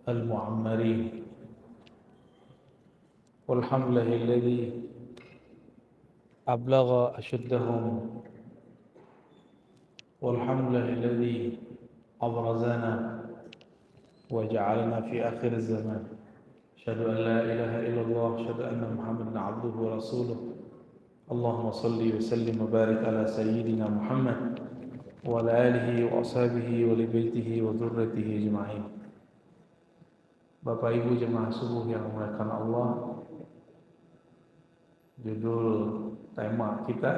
المعمرين والحمد لله الذي أبلغ أشدهم والحمد لله الذي أبرزنا وجعلنا في آخر الزمان أشهد أن لا إله إلا الله أشهد أن محمدا عبده ورسوله اللهم صل وسلم وبارك على سيدنا محمد وعلى آله وأصحابه ولبيته وذريته أجمعين. Bapak Ibu jemaah subuh yang dimuliakan Allah, judul tema kita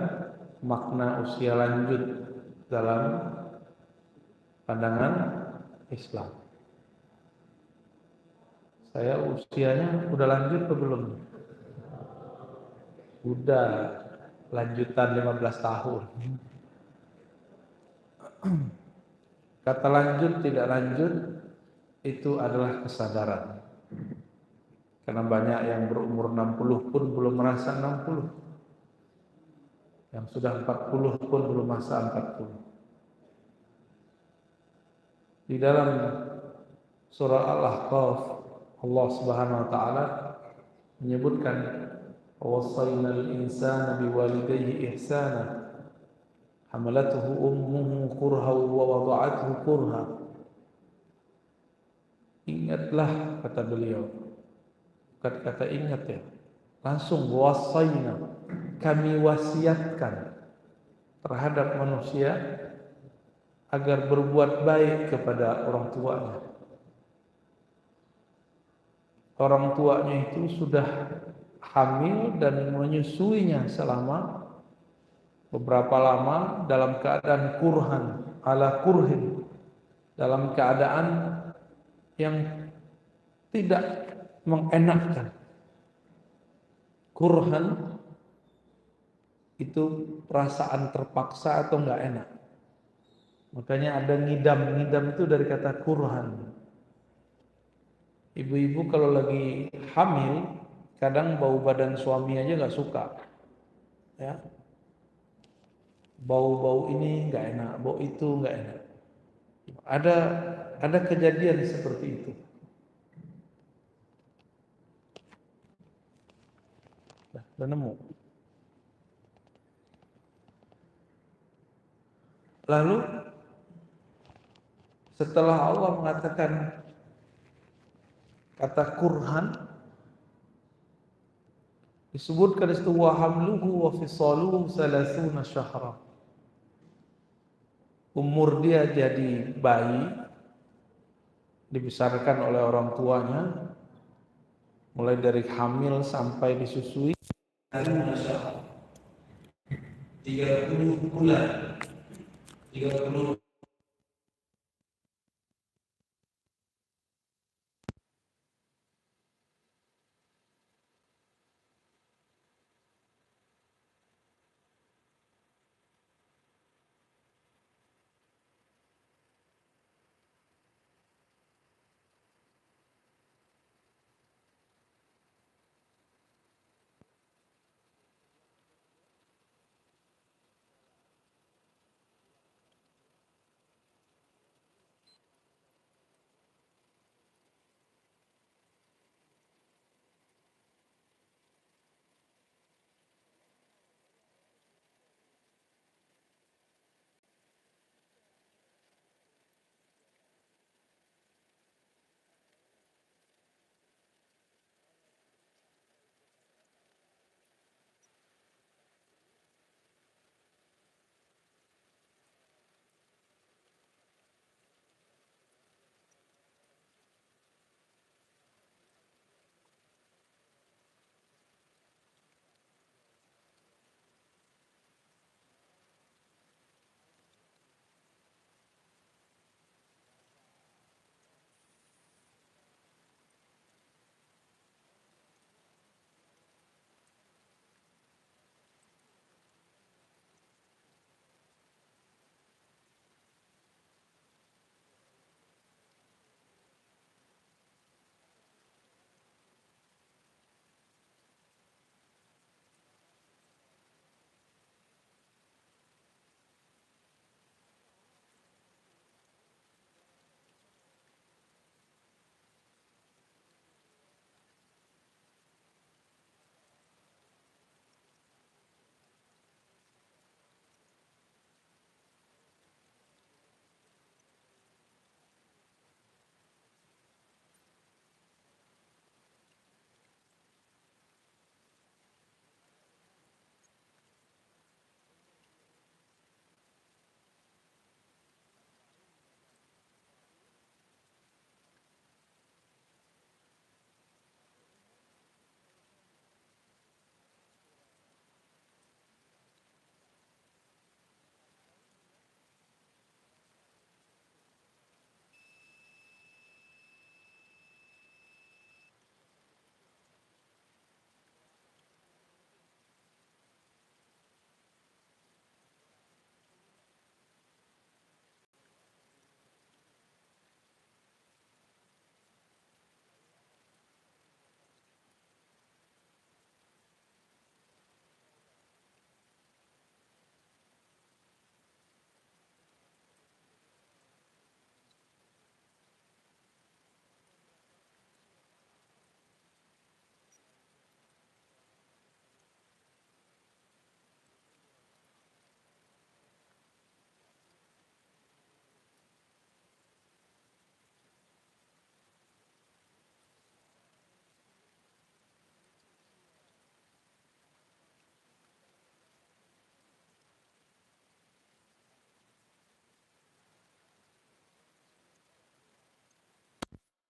makna usia lanjut dalam pandangan Islam. Saya usianya udah lanjut atau belum? Udah lanjutan 15 tahun. Kata lanjut tidak lanjut itu adalah kesadaran. Karena banyak yang berumur 60 pun belum merasa 60. Yang sudah 40 pun belum merasa 40. Di dalam surah Al-Ahqaf Allah Subhanahu wa taala menyebutkan wasainal insana biwalidayhi ihsana hamalatuhu ummuhu kurha wa wada'athu kurha. Ingatlah, kata beliau, bukan kata ingat ya, langsung wasaina, kami wasiatkan terhadap manusia agar berbuat baik kepada orang tuanya. Orang tuanya itu sudah hamil dan menyusuinya selama beberapa lama dalam keadaan kurhan, ala kurhin, dalam keadaan yang tidak mengenakkan. Kurhan itu perasaan terpaksa atau enggak enak. Makanya ada ngidam itu dari kata kurhan. Ibu-ibu kalau lagi hamil, kadang bau badan suami aja nggak suka, ya. Bau-bau ini nggak enak, bau itu nggak enak. Ada kejadian seperti itu. Udah nemu. Lalu setelah Allah mengatakan kata kurhan, disebutkan itu wa hamluhu wa fisaluhu 30 syahra. Umur dia jadi bayi, dibesarkan oleh orang tuanya, mulai dari hamil sampai disusui 30 bulan, 30.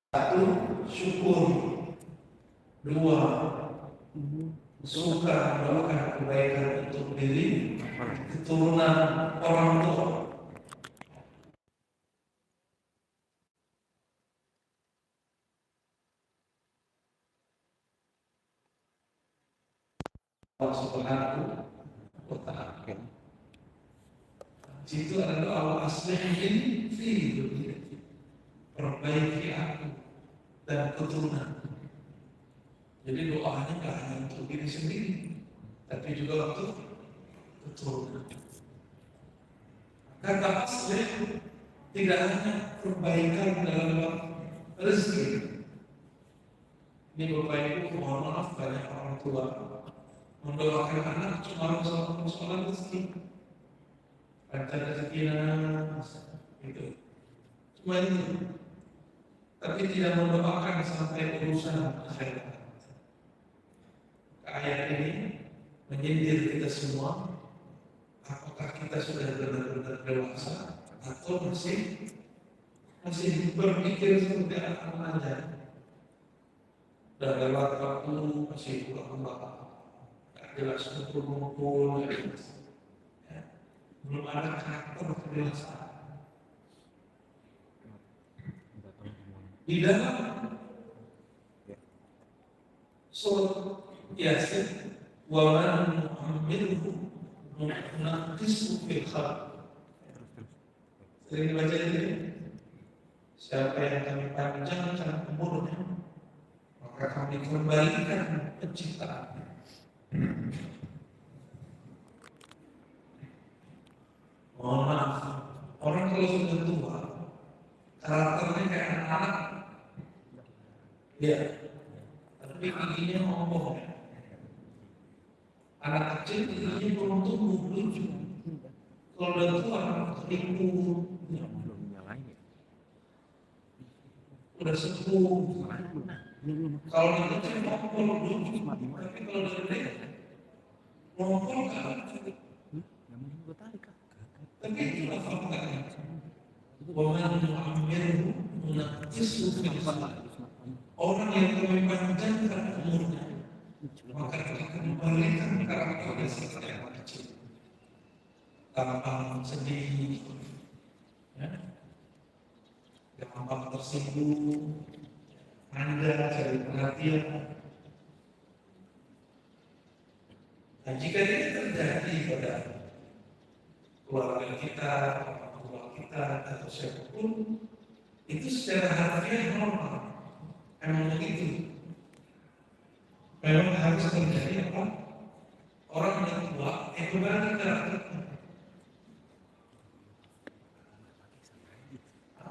Satu, syukur. Dua, suka melakukan kebaikan untuk diri, keturunan, orang tua. Allah Subhanahu wa Ta'ala. Itu adalah Allah aslihin fi dunia. Perbaiki aku dan keturunan. Jadi doanya nggak hanya untuk diri sendiri, tapi juga untuk keturunan. Kata aslih tidak hanya perbaikan dalam rezeki. Ini Bapak Ibu, mohon maaf banyak orang tua mendoakan anak cuma soal rezeki, lancar rezekinya, gitu. Cuma itu, tapi tidak mendoakan sampai urusan akhirat. Ayat ini menyindir kita semua. Apakah kita sudah benar-benar dewasa atau masih berpikir seperti anak-anak aja? Dan lewat waktu masih pulang-pulang, tak jelas kumpul-kumpul, ya. Belum ada karakter kedewasaan. Di dalam surat Yasin, wa man nu'ammirhu naqishu fil khalq. Sering baca ini. Siapa yang kami panjangkan umurnya, maka kami kembalikan penciptaan. Mohon maaf, orang kalau sudah tua, karakternya kayak anak-anak, ya, tapi giginya ngomong. Anak kecil giginya belum tumbuh, lucu. Kalau udah tua, keriput, udah sepuh. Kalau anak kecil ngomong lucu, tapi kalau udah gede, ngomong kan. Tapi itulah faktanya. Waman nu'ammirhu naqishu fil khalq. Orang yang kami panjangkan umurnya, maka kita kembalikan karakternya seperti anak kecil. Gampang sedih, ya, gampang tersinggung, Anda cari perhatian. Nah, jika ini terjadi pada keluarga kita, orang tua kita, atau siapapun, itu secara harfiah normal. Memang begitu. Memang harus terjadi apa? Orang yang tua itu berarti karakternya.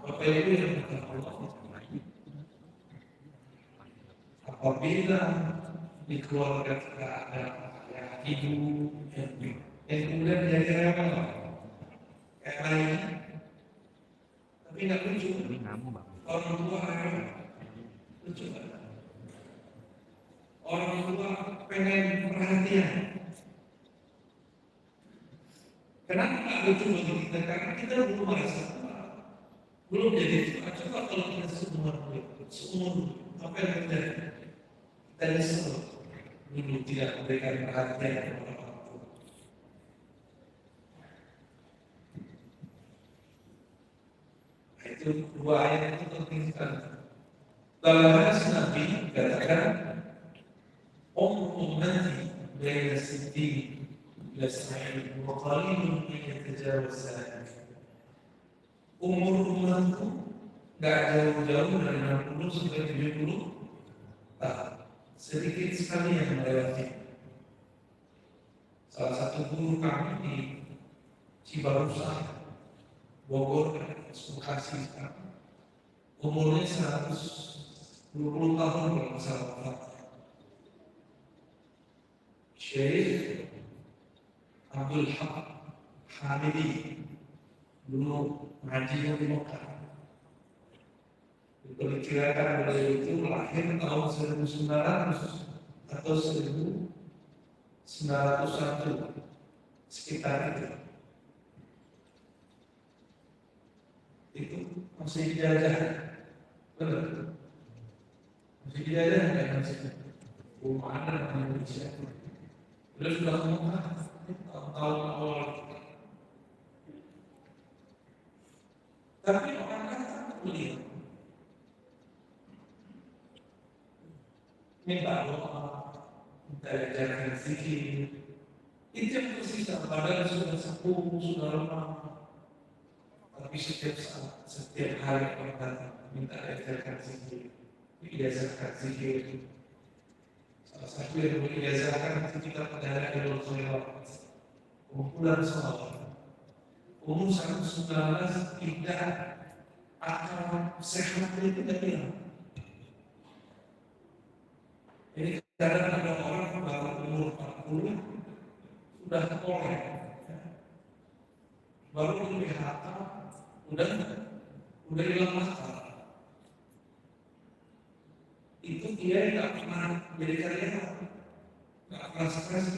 Bapak Ibu yang Allah, apabila di keluarga kita ada ayah, ibu, yang kemudian jadi rewel, kayak lain, tapi nggak lucu. Orang tua rewel, lucu kan? Orang tua pengen perhatian. Kenapa nggak lucu bagi kita? Karena kita belum merasa belum jadi tua. Coba kalau kita seumur, apa yang terjadi? Kita nyesel dulu tidak memberikan perhatian kepada orang tua. Itu dua ayat itu penting sekali. Dalam hadis Nabi katakan, ummati baina siddiq ila sa'id wa qalilun min yatajawaz sa'id. Umur umatku gak jauh-jauh dari 60 sampai 70 tahun. Sedikit sekali yang melewati. Salah satu guru kami di Cibarusah, Bogor, Bekasi sekarang, umurnya 120 tahun kalau masalah wafat. Syekh Abdul Haq Hamidi dulu ngajinya di Mekah. Diperkirakan beliau itu lahir tahun 1900 atau 1901, sekitar itu. Itu masih dijajah, benar. Tidak ada yang masih ada di Indonesia. Sudah ngomong tahun awal. Tapi orang kan melihat minta doa, minta ajaran zikir. Itu yang tersisa, padahal sudah sepuh, sudah lama. Tapi setiap saat, setiap hari orang datang minta ajaran zikir, diajarkan zikir. Salah satu yang diajarkan itu kita pada hari Rasulullah, kumpulan sholat. Umur 119 tidak akan sehat itu tidak hilang. Jadi kadang ada orang baru umur 40 sudah oleh, baru di PHK udah hilang masalah. Itu dia tidak pernah jadi karyawan, tidak pernah stres.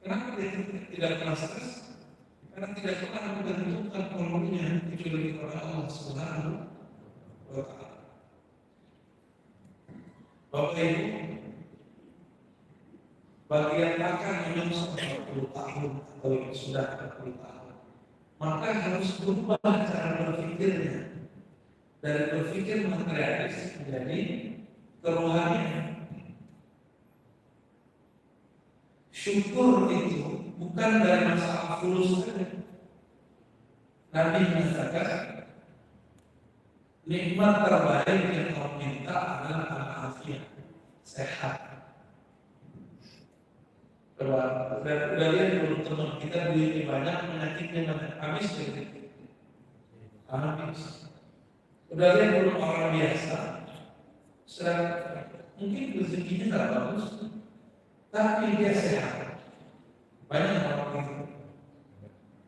Kenapa dia tidak pernah stres? Karena tidak pernah menentukan kolomnya kecuali kepada Allah Subhanahu wa Ta'ala. Bapak Ibu, bagian makan minum 40 tahun atau yang sudah 40 tahun, maka harus berubah cara berpikirnya dari berpikir materialis menjadi kerohanian. Syukur itu bukan dari masalah fulus saja. Nabi mengatakan nikmat terbaik yang kau minta adalah al-afiyah, sehat. Udah lihat dulu teman kita duitnya banyak, penyakitnya banyak, habis gitu. Habis. Udah lihat dulu orang biasa, sedang mungkin rezekinya tidak bagus, tapi dia sehat. Banyak orang itu.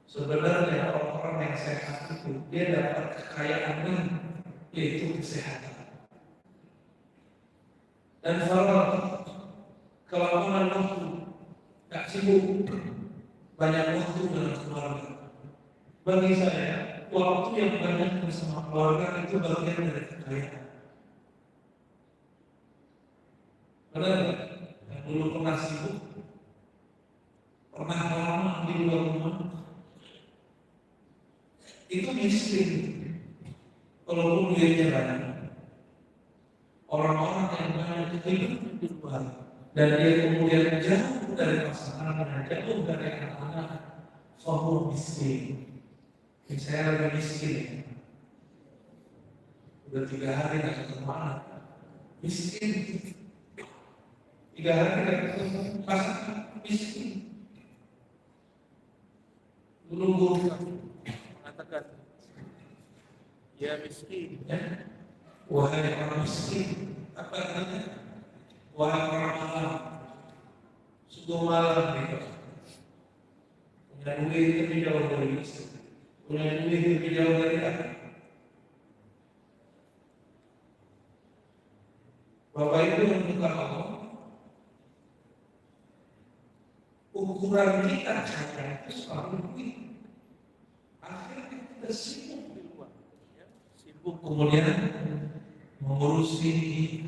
Sebenarnya orang-orang yang sehat itu dia dapat kekayaan yaitu kesehatan. Dan kalau kelamaan waktu, tak sibuk, banyak waktu dengan keluarga. Bagi saya, waktu yang banyak bersama keluarga itu bagian dari kekayaan. Benar? Yang dulu pernah sibuk, pernah lama di luar rumah, itu miskin. Walaupun duitnya banyak, orang-orang yang banyak itu hidup di luar, dan dia kemudian jauh dari pasangannya, jauh dari anak-anak, fahuwa miskin. Saya lagi miskin, udah 3 hari nggak ketemu anak, miskin. 3 hari nggak ketemu pasangan, miskin. Dulu guru mengatakan, ya miskin, ya. Wahai orang miskin, apa artinya? Wahai orang malam, sungguh malam mereka. Punya duit tapi jauh dari istri, punya duit tapi jauh dari anak. Bapak itu yang bukan Allah. Ukuran kita kaya itu selalu duit. Akhirnya kita sibuk di luar, ya. Sibuk kemudian mengurusi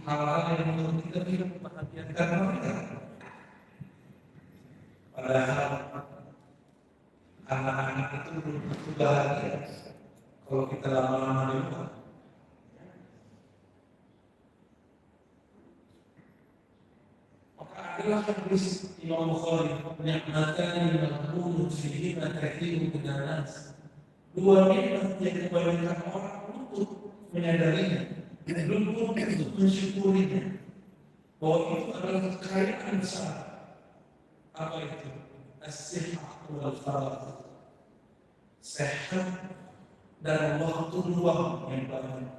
hal-hal yang menurut kita tidak membahagiakan mereka. Padahal anak-anak itu belum tentu bahagia kalau kita lama-lama di luar. Maka adalah hadis Imam Bukhari, ni'matani maghbunun fihima katsirun minan nas. 2 nikmat yang kebanyakan orang luput menyadarinya, luput untuk mensyukurinya, bahwa itu adalah kekayaan besar. Apa itu? As-sihah wal faragh, sehat dan waktu luang yang banyak.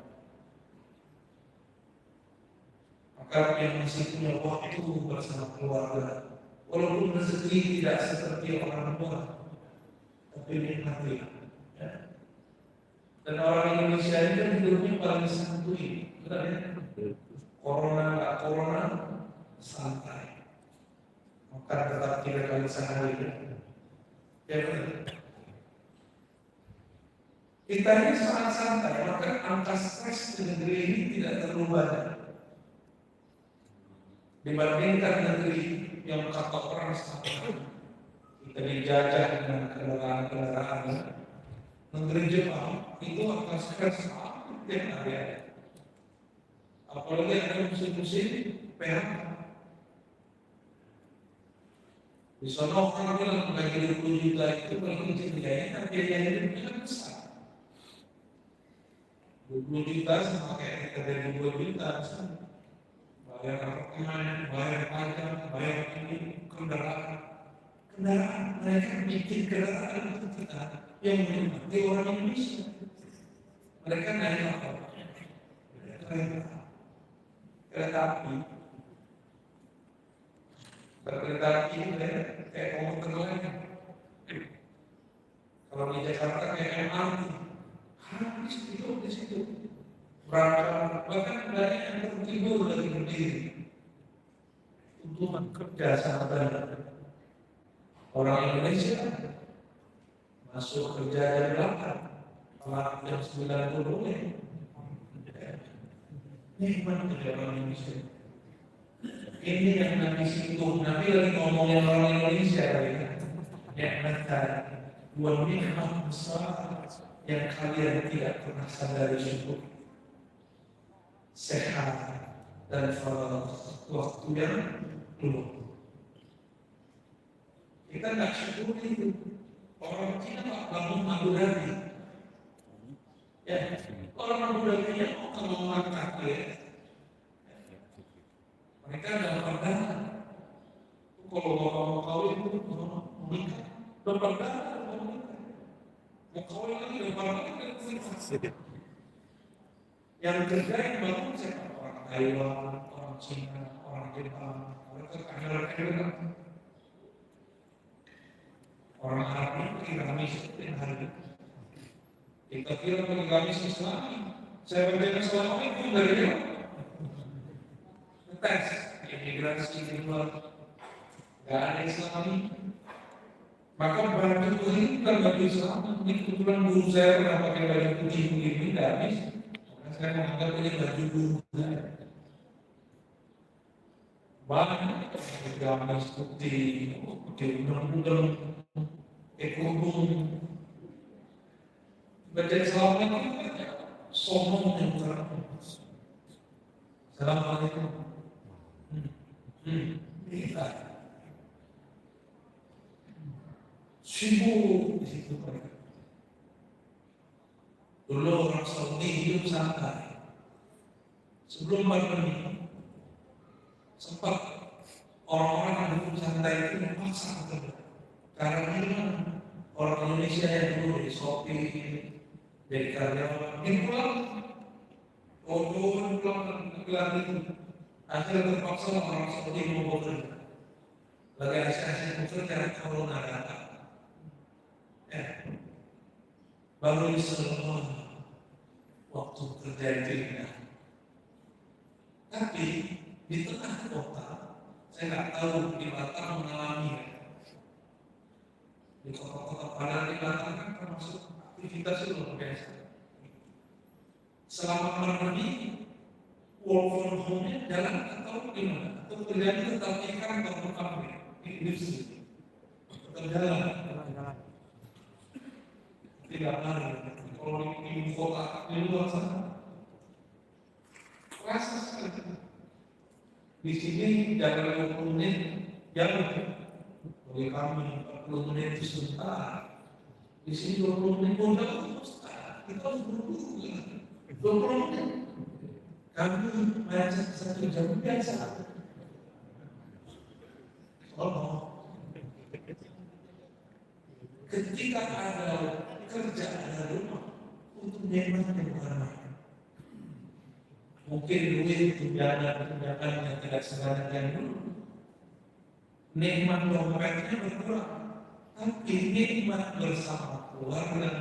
Maka yang masih punya waktu bersama keluarga, walaupun rezeki tidak seperti orang tua, tapi nikmati. Ya. Dan orang Indonesia ini kan hidupnya paling santuy, benar ya? Corona nggak corona, santai. Maka tetap 3 kali sehari. Ya benar. Kita ini sangat santai, maka angka stres di negeri ini tidak terlalu banyak dibandingkan negeri yang kata orang santai. Kita dijajah dengan kendaraan-kendaraan. Negeri Jepang itu angka stres hampir ada. Apalagi ada musim-musim PHK. Di sana orang bilang bagi 20 juta itu kalau biayanya, tapi biaya hidupnya besar. 20 juta sama kayak kita dari 2 juta, bayar apartemen, bayar pajak, bayar ini, kendaraan mereka bikin kendaraan itu kita yang menikmati orang Indonesia. Mereka naik apa? Kereta api. Kereta api ini kayak komuter lain. Kalau di Jakarta kayak MRT, habis itu di situ. Berangkat, bahkan banyak yang tertidur dari berdiri. Untuk kerja sangat banyak. Orang Indonesia masuk kerja jam 8, pulang jam 9 boleh. Nikmat kerja orang Indonesia. Ini yang Nabi singgung. Nabi lagi ngomongin orang Indonesia tadi. Nikmat dua nikmat besar yang kalian tidak pernah sadari syukur. Sehat dan waktu yang luang. Kita nggak syukur itu. Orang Cina nggak bangun Abu Dhabi. Ya, orang Abu Dhabi yang kalau mengangkat ya, mereka ada pandangan. Kalau bapak mau kawin itu menikah, berpandangan mau kawin lagi berpandangan. Yang kerja yang bangun siapa? Orang Taiwan, orang Cina, orang Jepang, mereka kaya. Orang Arab itu Kamis setiap hari. Kita kira Kamis Islami. Saya berjalan selama itu dari dia. Tes imigrasi di luar, nggak ada Islami. Maka baju ini kan baju Islam. Ini kebetulan guru saya pernah pakai baju putih begini, nggak habis. Saya menganggap ini baju guru saya. Banyak Kamis putih, pakai undang-undang. Ekonomi baca selama ini sombong yang kurang. Assalamualaikum. Kita sibuk di situ mereka. Dulu orang Saudi hidup santai. Sebelum pandemi sempat orang-orang yang hidup santai itu memaksa betul. Karena orang Indonesia yang dulu di Shopee, dari karyawan, ini pulang, pulang itu, akhirnya terpaksa orang Saudi mau bekerja. Lagi asing bekerja kalau nggak ada, baru semua waktu kerja itu indah. Tapi di tengah kota, saya nggak tahu di Batam mengalami. Di kota-kota padat di belakang kan termasuk aktivitas itu luar biasa. Selama pandemi, work from home-nya jalan atau gimana? Atau kerjanya tetap di kantor pabrik di industri, tetap jalan. Tidak ada. Kalau di kota di luar sana, rasa sekali. Di sini jalan 20 menit jauh. Bagi kami 40 menit itu sebentar. Di sini 20 menit pun jauh sebentar. Kita harus buru-buru. 20 menit. Kami baca 1 jam biasa. Ketika ada kerja ada rumah untuk nikmatnya bukan main. Mungkin duit tunjangan yang tidak sebanyak yang dulu. Nikmat dompetnya berkurang, tapi nikmat bersama keluarga,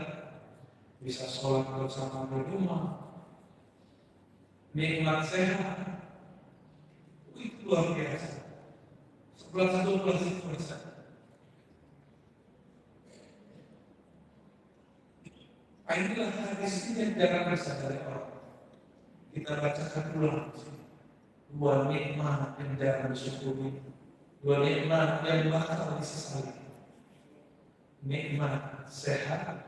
bisa sholat bersama di rumah, nikmat sehat, itu luar biasa. 11-12%. Inilah hadis ini yang jangan disadari orang. Kita bacakan ulang. Dua nikmat yang jangan disyukuri, dua nikmat yang bakal disesali. Nikmat sehat,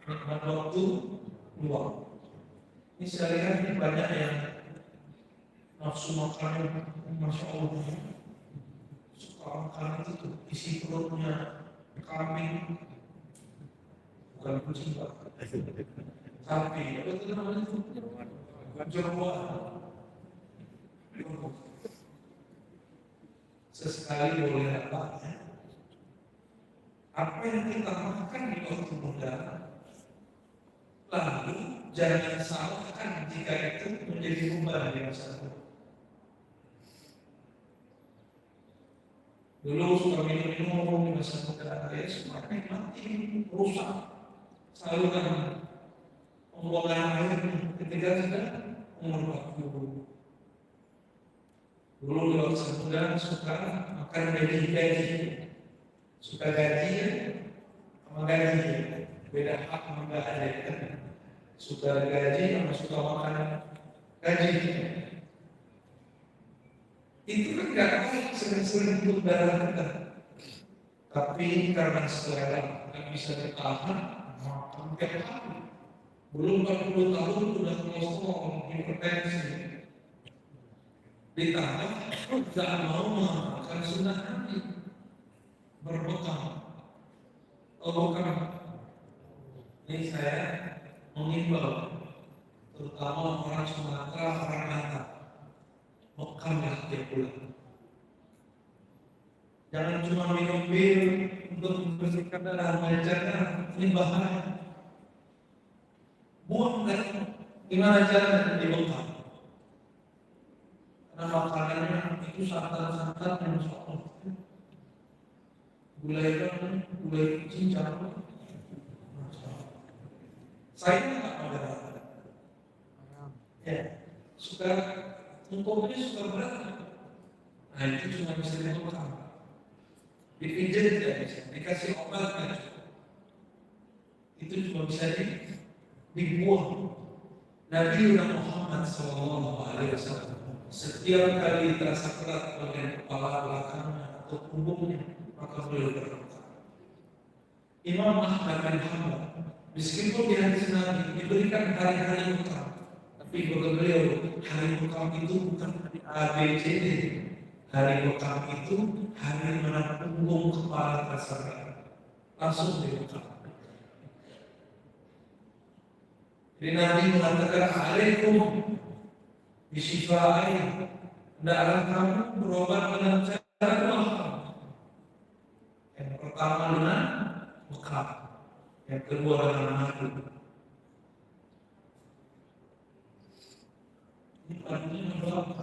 nikmat waktu luang. Ini sehari-hari banyak yang nafsu makan, masya Allah, suka makan itu isi perutnya kambing, bukan kucing pak, sapi, apa itu namanya itu? Jeruan. Sesekali boleh apa? Apa yang kita makan di waktu muda, lalu jangan salahkan jika itu menjadi beban di masa tua. Dulu suka minum di masa muda, ya semakin mati, rusak saluran pembuangan air ketika sudah umur 40. Dulu di masa muda suka makan gaji, suka gaji sama gaji, beda hak sama nggak ada. Suka gaji sama suka makan gaji. Itu kan nggak baik sering-sering untuk darah kita. Tapi karena selera nggak bisa ditahan, makan tiap hari. Belum 40 tahun sudah kolesterol, hipertensi. Ditambah nggak mau mengamalkan sunnah Nabi, berbekal. Bukan. Ini saya mengimbau, terutama orang Sumatera, orang Batak, bekallah tiap bulan. Jangan cuma minum bir untuk membersihkan darah, menjaga, ini bahaya. Buang darah, gimana caranya dibekal? Karena makanannya itu santan-santan yang soal gulai cincang. Saya nggak pada ya suka mengkopinya suka berat. Nah itu cuma bisa dibekal, dipijat tidak bisa, dikasih obat kan, itu cuma bisa dibuang. Nabi Muhammad SAW setiap kali terasa berat bagian kepala belakangnya atau punggungnya, maka beliau berbuka. Imam Ahmad bin Hanbal, meskipun di hadis Nabi diberikan hari-hari bekal, tapi bagi beliau hari bekal itu bukan hari ABCD. Hari bekal itu hari mana punggung kepala terasa berat, langsung dibekal. Jadi Nabi mengatakan alaikum bisifai, hendaklah kamu berobat dengan cara dua hal. Yang pertama dengan bekal, yang kedua dengan madu. Ini madunya berapa?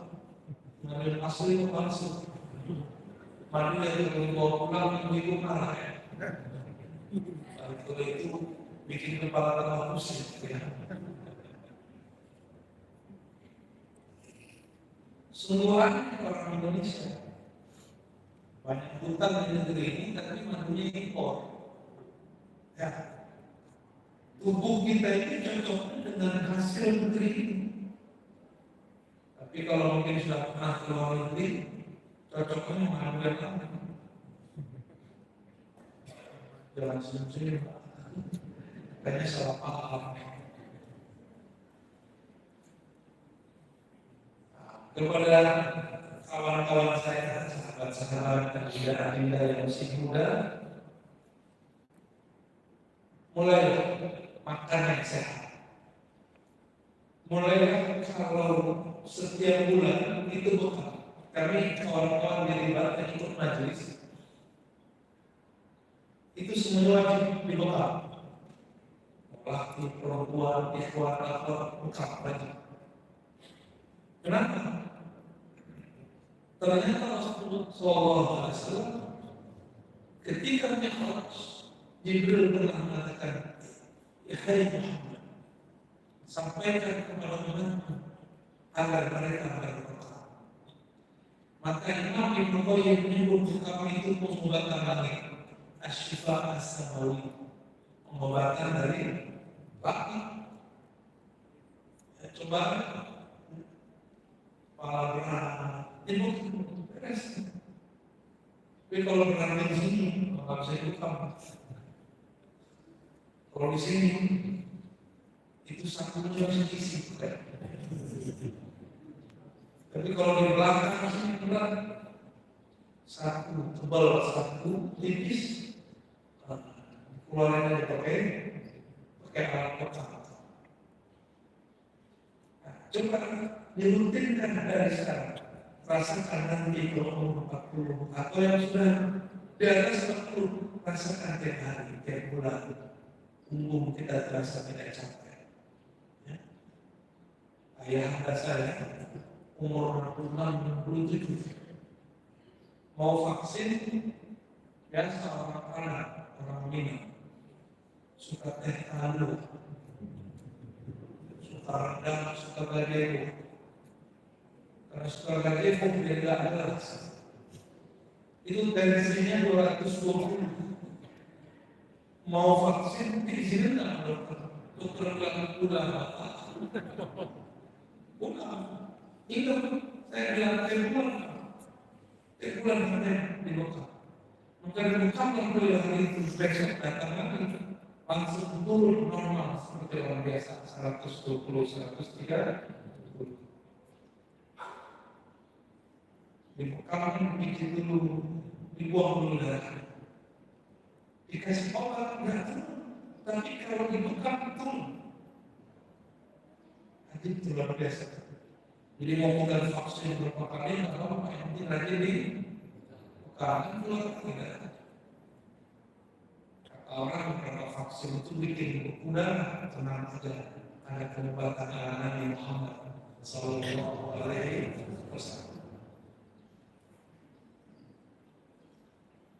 Madu asli atau palsu? Madu yang dibawa pulang minggu kalah ya. Kalau itu bikin kepala tambah pusing ya. Sungguhan orang Indonesia banyak hutang di negeri ini, tapi madunya impor. Ya, tubuh kita itu cocok dengan hasil negeri ini. Tapi kalau mungkin sudah pernah ke luar negeri, cocoknya mengambil apa? Jangan senyum-senyum, kayaknya salah paham. Kepada kawan-kawan saya, sahabat-sahabat dan juga adinda yang masih muda, mulai makan yang sehat. Mulai kalau setiap bulan itu bekal. Kami kawan-kawan di Ribat yang ikut majelis, itu semua wajib dibekal. Laki, perempuan, ikhwan, akhwat, bekal wajib. Kenapa? Ternyata Rasulullah SAW ketika Mi'raj, Jibril pernah mengatakan, ya hai Muhammad, sampaikan kepada umatmu agar mereka berbekal. Maka Imam Ibnu Qayyim menyebut bekal itu pengobatan langit, asy-syifa as-samawi, pengobatan dari laki. Ya, coba kepala berat, itu beres. Tapi kalau berat di sini, nggak bisa ikut. Kalau di sini itu satunya harus diisi. Tapi kalau di belakang sini berat, satu tebal, satu tipis, keluarannya pakai alat kotak. Nah, coba dirutinkan dari sekarang. Rasakan nanti kalau umur 40 atau yang sudah di atas 40, rasakan tiap hari, tiap bulan. Punggung kita terasa tidak capek. Ya. Ayah anda saya umur 66, 67 mau vaksin, biasa orang anak, orang minum suka teh talu, suka rendang, suka gajebo. Karena suka gajebo dia tidak ada rasa. Itu tensinya 220. Mau vaksin diizinin nggak dokter? Dokter bilang udah bukan. Ingat saya bilang bulan katanya di Mekah. Maka di Mekah yang hari itu besok datang lagi langsung turun normal seperti orang biasa 120, 130. Di Mekah bikin dulu, dibuang dulu darah. Dikasih obat nggak turun, tapi kalau di Mekah turun. Itu luar biasa. Jadi mau kita vaksin berapa kali atau yang penting aja di Mekah keluar tidak. Orang beberapa vaksin itu bikin udah tenang aja. Ada pengobatan Nabi Muhammad Sallallahu Alaihi Wasallam.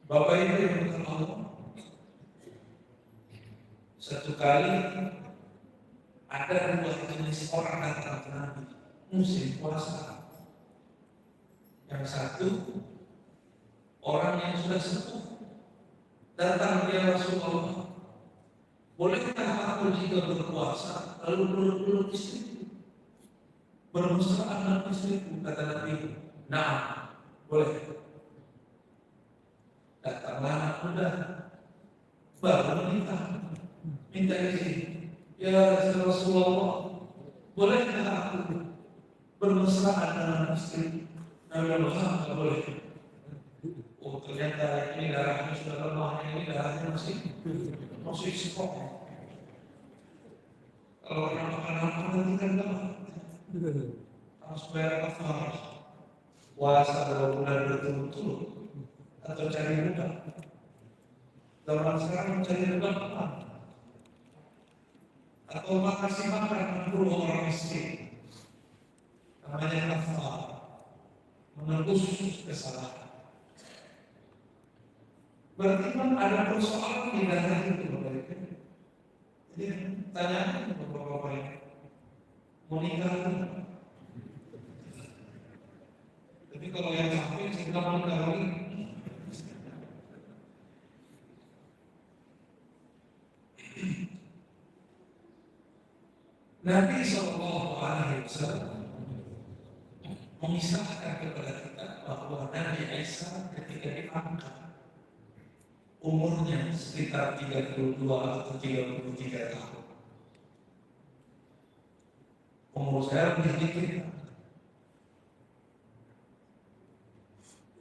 Bapak Ibu yang bukan Allah, satu kali ada dua jenis orang datang ke Nabi musim puasa. Yang satu orang yang sudah sepuh datang dia Rasulullah, bolehkah aku jika berpuasa lalu peluk-peluk istri, bermesraan dengan istriku? Kata Nabi, nah boleh. Datanglah anak muda baru menikah, minta izin, ya Rasulullah, bolehkah aku bermesraan dengan istri? Nabi Muhammad tidak boleh. Oh ternyata ini darahnya sudah lemah, ini darahnya masih sekok. Kalau orang makan apa nanti kan harus bayar kafar. Puasa 2 bulan berturut-turut atau cari budak. Zaman sekarang cari budak apa? Atau makasih makan 60 orang miskin. Namanya kafar, menebus kesalahan. Berarti kan ada persoalan di dalam itu, Bapak Ibu. Jadi tanya Bapak Ibu, mau nikah? Tapi kalau yang sakit segera mau nikah lagi. Nabi Sallallahu Alaihi Wasallam memisahkan kepada kita bahwa Nabi Isa ketika diangkat umurnya sekitar 32 atau 33 tahun. Umur saya lebih sedikit.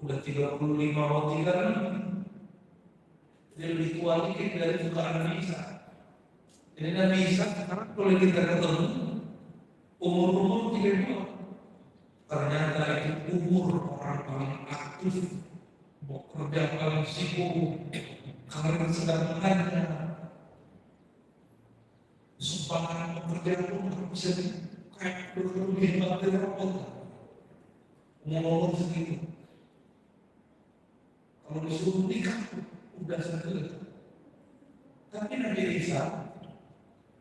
Udah 35 mau 36. Dia lebih tua dikit dari bukaan Nabi Isa. Jadi Nabi Isa sekarang kalau kita ketemu umur 32. Ternyata itu umur orang paling aktif, bekerja paling sibuk, karena sedang ada sumbangan pekerjaan pun bisa kayak berlebih dari robot. Umur segitu. Kalau disuruh nikah, udah satu. Tapi Nabi Isa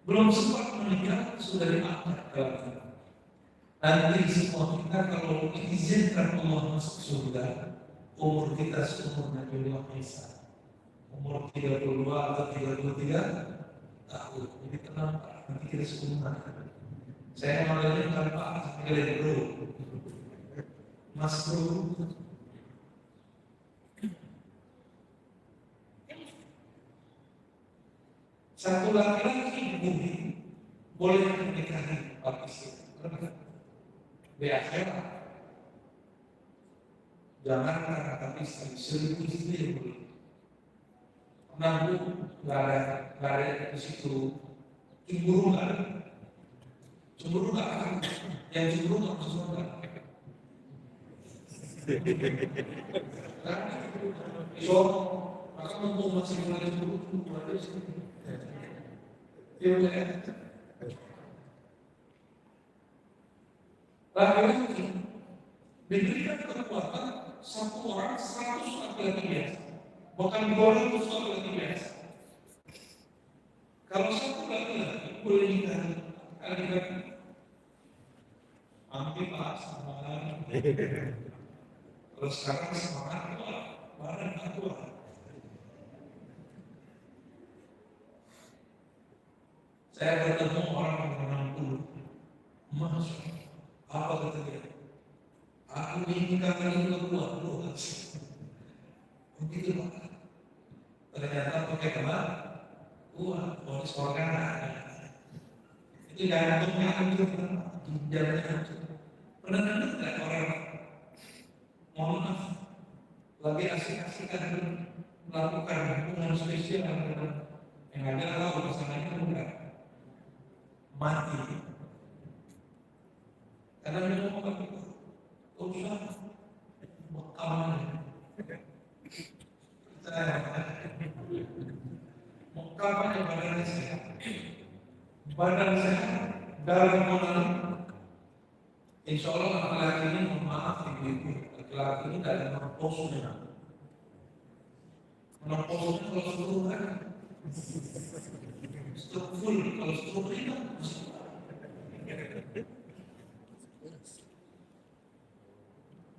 belum sempat menikah sudah diangkat. Nanti semua kita kalau diizinkan Allah masuk surga, umur kita seumur Nabi Isa, umur 32 atau 33 tahu. Jadi tenang Pak, nanti kita sekumpulan. Saya manggilnya bukan Pak, saya manggilnya Bro. Mas Bro. Satu laki-laki di bumi boleh menikahi empat istri. Di akhirat jangan kata istri, 1000 istri yang boleh. Pernah bu, nggak ada di situ. Cemburu nggak ada. Cemburu nggak ada. Yang cemburu nggak masuk surga. So, maka mumpung masih mulai cemburu ada di sini. Laki-laki diberikan kekuatan satu orang 100 laki-laki biasa, bukan 200 laki-laki biasa. Kalau satu laki-laki boleh dikali hampir Pak semangat. Kalau sekarang semangat Pak, barang aku. Saya bertemu orang yang 60, masuk. Apa kata dia? Aku ingin kalian keluar. Begitu Pak. Ternyata pakai teman, polis organ. Itu jantungnya hancur, ginjalnya hancur. Pernah tidak orang, mohon maaf, lagi asik-asikan melakukan hubungan spesial yang ada tahu pasangannya bukan mati. Karena minum obat itu urusan makaman. Makaman yang badannya sehat, badan sehat dalam mengenal. Insya Allah laki-laki ini memaaf ibu-ibu. Laki-laki ini tidak ada menopausnya. Menopausnya kalau seluruh kan full, kalau seluruh itu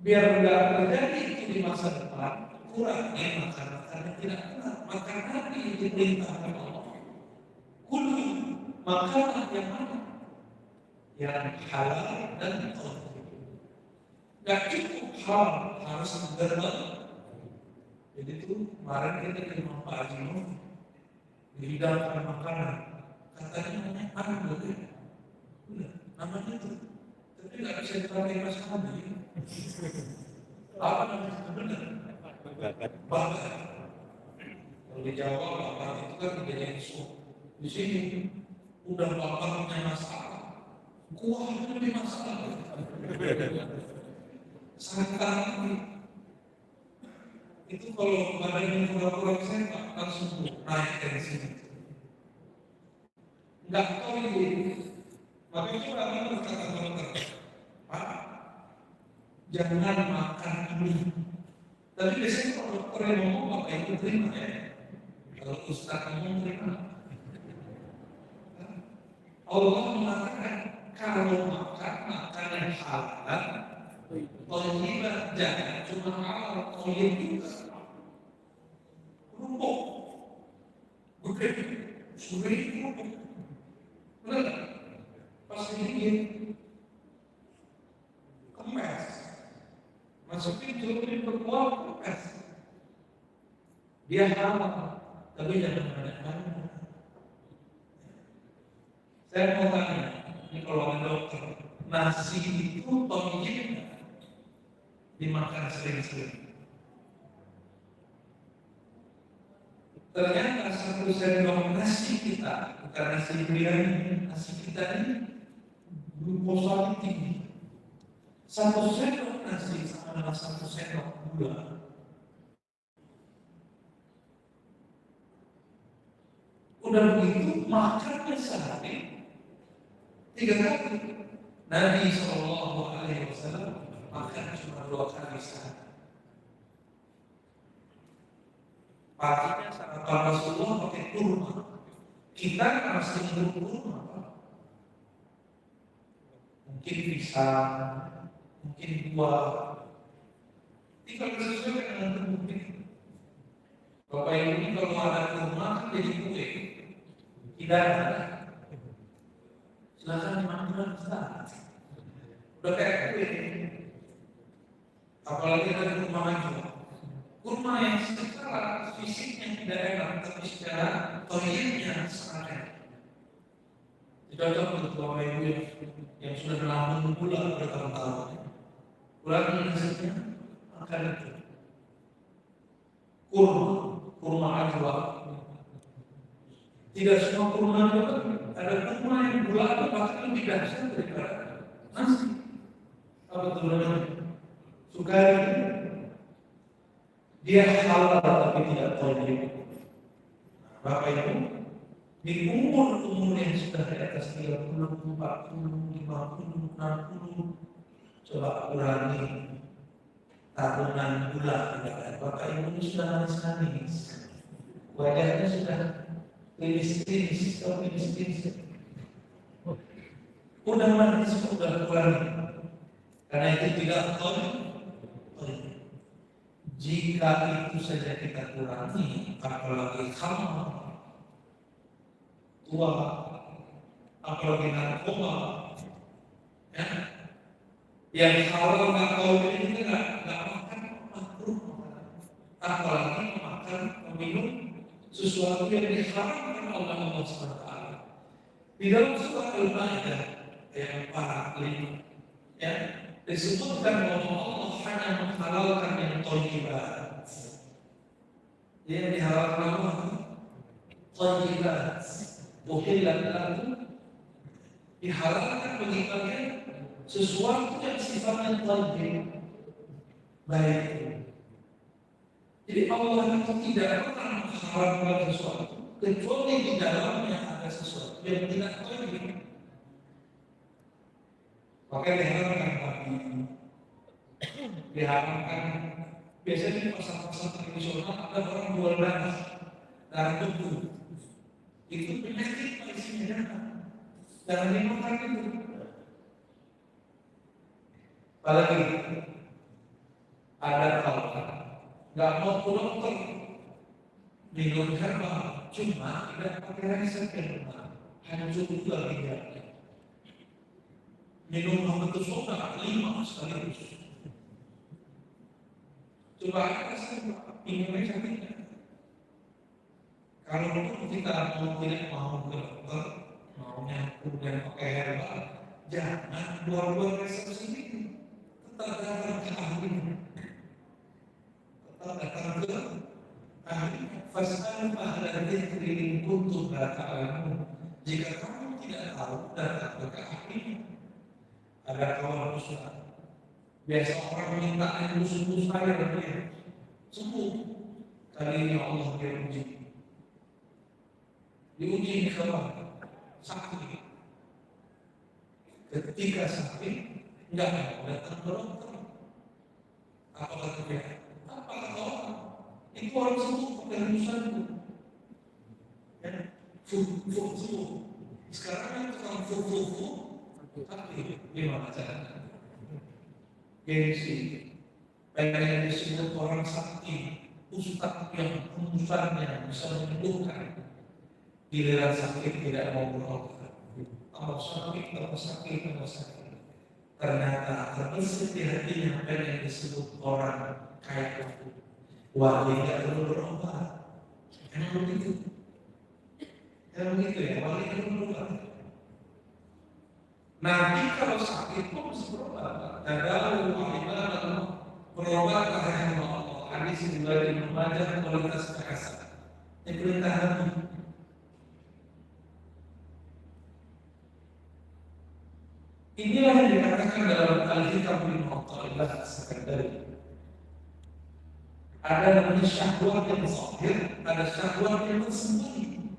biar tidak terjadi itu di masa depan, kurangnya makan-makannya tidak benar. Makan Nabi diperintahkan Allah. Kulu makanan yang mana? Yang halal dan thayyib. Tidak cukup halal, harus benar. Jadi itu kemarin kita ke Imam Pak Haji dihidangkan makanan. Katanya namanya boleh. Namanya itu. Tapi nggak bisa dipakai pas Nabi. Apa namanya benar? Bakar. Kalau di Jawa bakar itu kan tidak yang sup. Di sini udah bakarnya masalah. Kuahnya lebih masalah. Santan itu kalau badannya kurang-kurang sehat langsung naik dari sini. Enggak tahu ini. Maka itu kami berkata dokter, Pak, jangan makan ini. Tapi biasanya kalau dokter yang ngomong Bapak itu terima ya. Kalau Ustaz ngomong terima. Allah mengatakan kalau makan makanan halal, thayyibah jangan cuma halal, thayyib juga. Kerupuk, bukan suri kerupuk. Benar? Pas dingin, kempes, masukin celupin berkuah kempes. Dia halal, tapi jangan banyak-banyak. Saya mau tanya, ini kalau ada dokter, nasi itu thayyib dimakan sering-sering. Ternyata satu sendok nasi kita, bukan nasi biryani, nasi kita ini glukosanya tinggi. Satu sendok nasi sama dengan satu sendok gula. Udah begitu makannya sehari 3 kali. Nabi SAW makan cuma 2 kali sehari. Paginya sarapan Rasulullah pakai kurma. Kita masih minum kurma. Mungkin pisang, mungkin buah. Tinggal disesuaikan dengan tubuh kita. Bapak Ibu ini kalau ada kurma kan jadi kue. Tidak ada. Silakan dimandikan Ustaz. Udah kayak kue. Apalagi ada kurma maju. Kurma yang secara fisiknya tidak enak, tapi secara toiletnya sangat enak. Cocok untuk bapak ibu yang sudah melambung gula bertahun-tahun. Ulangi hasilnya akan itu. Kurma ajwa. Tidak semua kurma juga. Ada kurma yang gula bahkan lebih dahsyat daripada nasi. Apa itu namanya? Sukari. Dia halal tapi tidak toleran. Bapak Ibu, di umur yang sudah di atas 30, 40, 50, 60, coba kurangi tahunan gula. Bapak Ibu ini sudah nangis-nangis. Wajahnya sudah klinis-klinis. Udah manis, udah kurangi. Karena itu tidak toleran. Jika itu saja kita kurangi, apalagi khamr, tua, apalagi narkoba, ya, yang halal narkoba ini nggak makan makruh, apalagi makan meminum sesuatu yang diharamkan oleh Allah SWT. Di dalam surah Al-Maidah ayat 45, ya, disebutkan bahwa Allah hanya menghalalkan yang thayyibat. Yang dihalalkan Allah thayyibat. Uhillat lakum, dihalalkan bagi kalian sesuatu yang sifatnya thayyib, baik. Jadi Allah itu tidak pernah mengharamkan sesuatu kecuali di dalamnya ada sesuatu yang tidak thayyib. Maka diharamkan babi, diharamkan. Biasanya di pasar-pasar tradisional ada orang jual darah tubuh. Itu penyakit isinya darah. Jangan dimakan itu. Apalagi ada kalau nggak mau ke dokter, minum herbal, cuma tidak pakai resep herbal, hanya cukup lagi dia. Minum habatus sauda 5 sekaligus. Coba kita minumnya cantiknya. Kalau kita mau tidak mau ke dokter, maunya kemudian pakai herbal, jangan buang-buang resep sendiri. Tetap datang ke ahli. Tetap datang ke ahli. Fas'alu ahla dzikri in kuntum la ta'lamun. Jika kamu tidak tahu, datang ke ahli. Ada kawan Ustaz, biasa orang minta air bus air dia sembuh. Kali ini Allah dia diuji kawan sakit. Ketika sakit enggak mau datang ke dokter. Apa kata dia? Apa kata orang? Itu orang sembuh bukan urusanku. Ya, fuh. Sekarang yang tukang fuh. Tapi gimana caranya? Gengsi, pengen disebut orang sakti, ustaz yang urusannya bisa menyembuhkan. Giliran sakit tidak mau berobat. Kalau sakit. Ternyata terbesit di hatinya pengen disebut orang kayak itu. Wah, tidak perlu berobat. Emang begitu ya, wali perlu berobat. Nanti kalau sakit pun bisa berobat. Tadawu wa'ibadallah, berobat karena Allah. Hadis riwayat Ibnu Majah, kualitas bahasa. Ini perintah Nabi. Inilah yang dikatakan dalam Al-Hikam bin Mu'ta'ilah As-Sakandari. Ada namanya syahwat yang zahir, ada syahwat yang tersembunyi.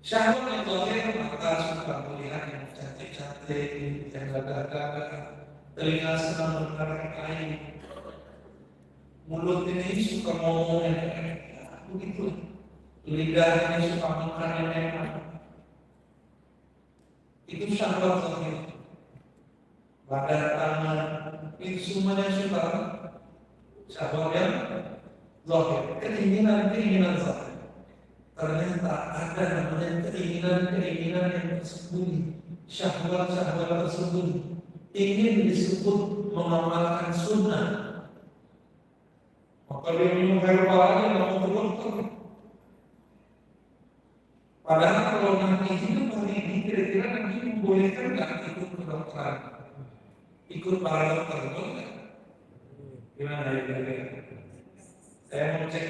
Syahwat yang zahir, mata suka melihat yang cantik-cantik, yang gagah-gagah, telinga senang mendengarkan kain, mulut ini suka ngomong yang enak, begitu. Lidah ini suka makan yang enak. Itu syahwat zahir. Badan, tangan, itu semuanya suka syahwat yang zahir. Keinginan zahir. ternyata ada namanya keinginan-keinginan yang tersembunyi, syahwat-syahwat tersembunyi, ingin disebut mengamalkan sunnah. Maka dia minum herbal aja nggak mau ke dokter. Padahal kalau nanti hidup hari ini kira-kira nanti membolehkan nggak ikut ke dokter, ikut para dokter, betul nggak? Gimana ya kira-kira? Saya mau cek,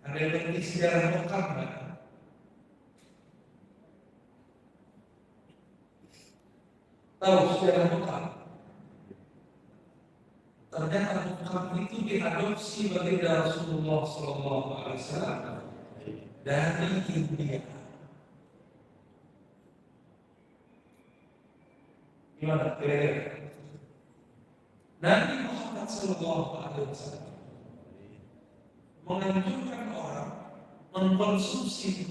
ada yang ngerti sejarah Mekah nggak? Tahu sejarah Mekah? Ternyata Mekah itu diadopsi baginda Rasulullah SAW dari India. Gimana kira-kira? Nabi Muhammad SAW menganjurkan orang mengkonsumsi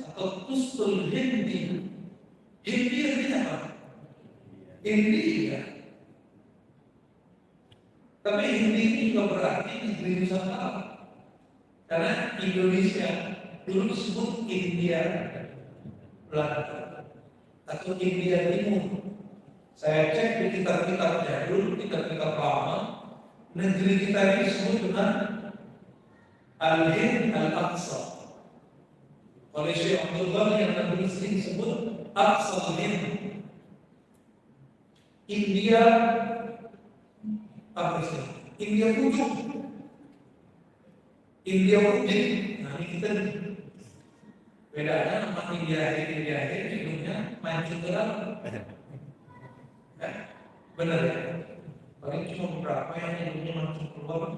atau tustul hindi. Hindi artinya apa? India. Tapi hindi ini juga berarti negeri Nusantara. Karena Indonesia dulu disebut India Belanda atau India Timur. Saya cek di kitab-kitabnya dulu, kitab-kitab lama, negeri kita ini disebut dengan Al-Hind Al-Aqsa. Oleh Syekh Abdullah yang nanti disebut Aqsa Al-Hind. India apa sih? India Ujung. India Ujung. Nah ini kita bedanya sama India hidupnya mancing ke dalam. Benar ya? Paling cuma beberapa yang hidupnya mancing keluar.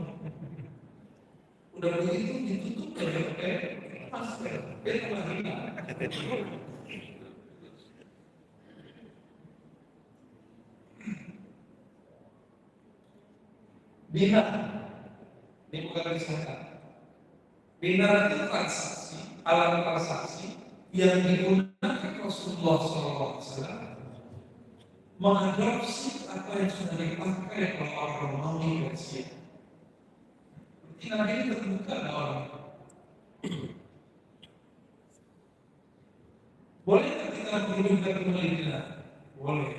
Udah begitu ditutup aja pakai masker. Dia telah hilang. Binar, ini bukan disangka. Binar itu transaksi, alat transaksi yang digunakan Rasulullah SAW mengadopsi apa yang sudah dipakai oleh orang Romawi Persia. Berarti Nabi ini terbuka orang. Boleh kita menghidupkan kembali Binar? Boleh.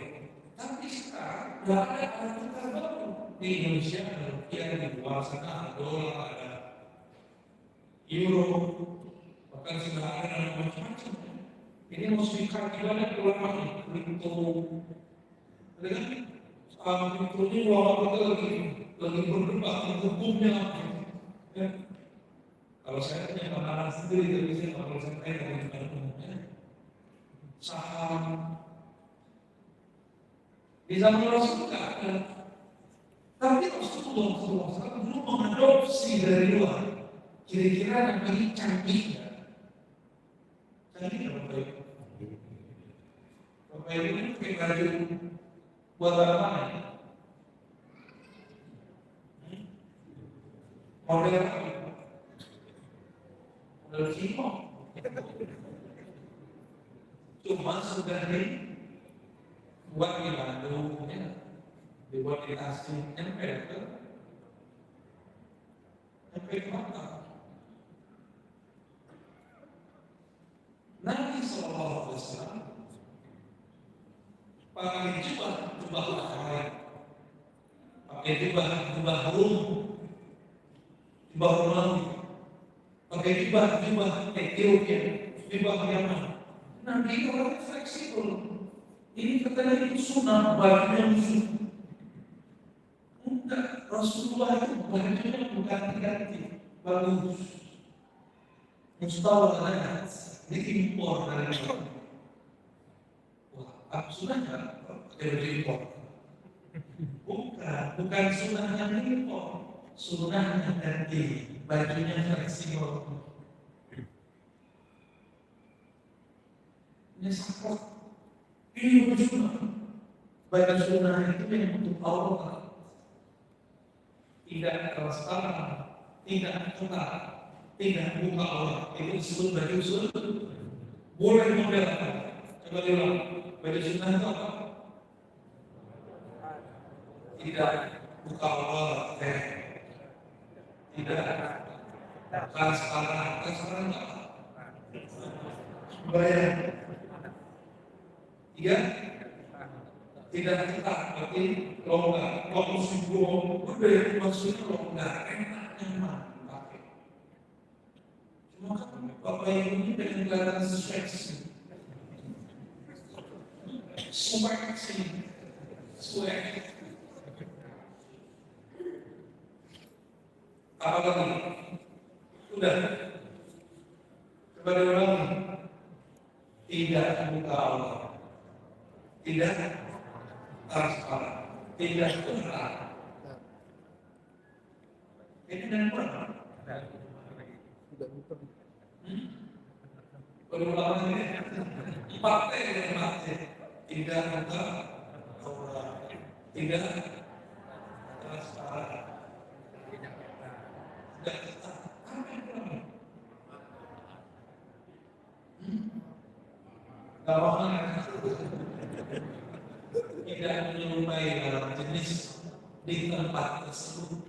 Tapi sekarang tidak ada alat tukar baru. Di Indonesia ada rupiah, di luar sana ada dolar, ada euro, bahkan sudah ada macam-macam. Ini musbikah gimana ulama kripto, dengan kripto ini ulama kita lagi berdebat hukumnya apa? Ya. Kalau saya punya pandangan sendiri dari sini, kalau saya kait dengan umumnya saham di zaman Rasul tidak ada. Tapi Rasulullah SAW belum mengadopsi dari luar. Kira-kira yang ini canggihnya. Canggih apa baik? Bapak Ibu ini pakai baju buat apa ya? Model apa? Model Cina. Cuma sudah dibuat di Bandung, ya. Dibuat di Tasik, nyampe ke mana? Nabi SAW pakai jubah lain, pakai jubah rum, jubah Romawi, pakai jubah Ethiopia, jubah Yaman. Nabi orang fleksibel. Ini katanya itu sunnah, bajunya musuh. Enggak, Rasulullah itu bajunya bukan ganti, bagus. Mustawar diimpor dari luar. Wah, sunahnya dari impor. Bukan sunahnya impor, sunahnya ganti, bajunya fleksibel. Ini sakit. Ini sunnah. Baju sunnah itu yang untuk Allah. Tidak transparan, tidak ketat, tidak buka Allah. Itu disebut baju sunnah. Boleh model apa? Coba diulang. Baju sunnah itu apa? Tidak buka Allah. Tidak transparan apa? Bayar. Tiga, tidak ketat, berarti longgar. Kalau musim udah maksudnya longgar, enak, nyaman dipakai. Cuma kan Bapak Ibu ini dengan kelihatan seksi, swag. Apa lagi? Udah. Kepada orang tidak buka Allah, tidak transparan, tidak benar. Ini dan benar. Berulang ini 4T dengan 4T. Tidak buka Allah, tidak transparan, tidak benar. Kawangan tidak menyerupai dalam jenis di tempat tersebut.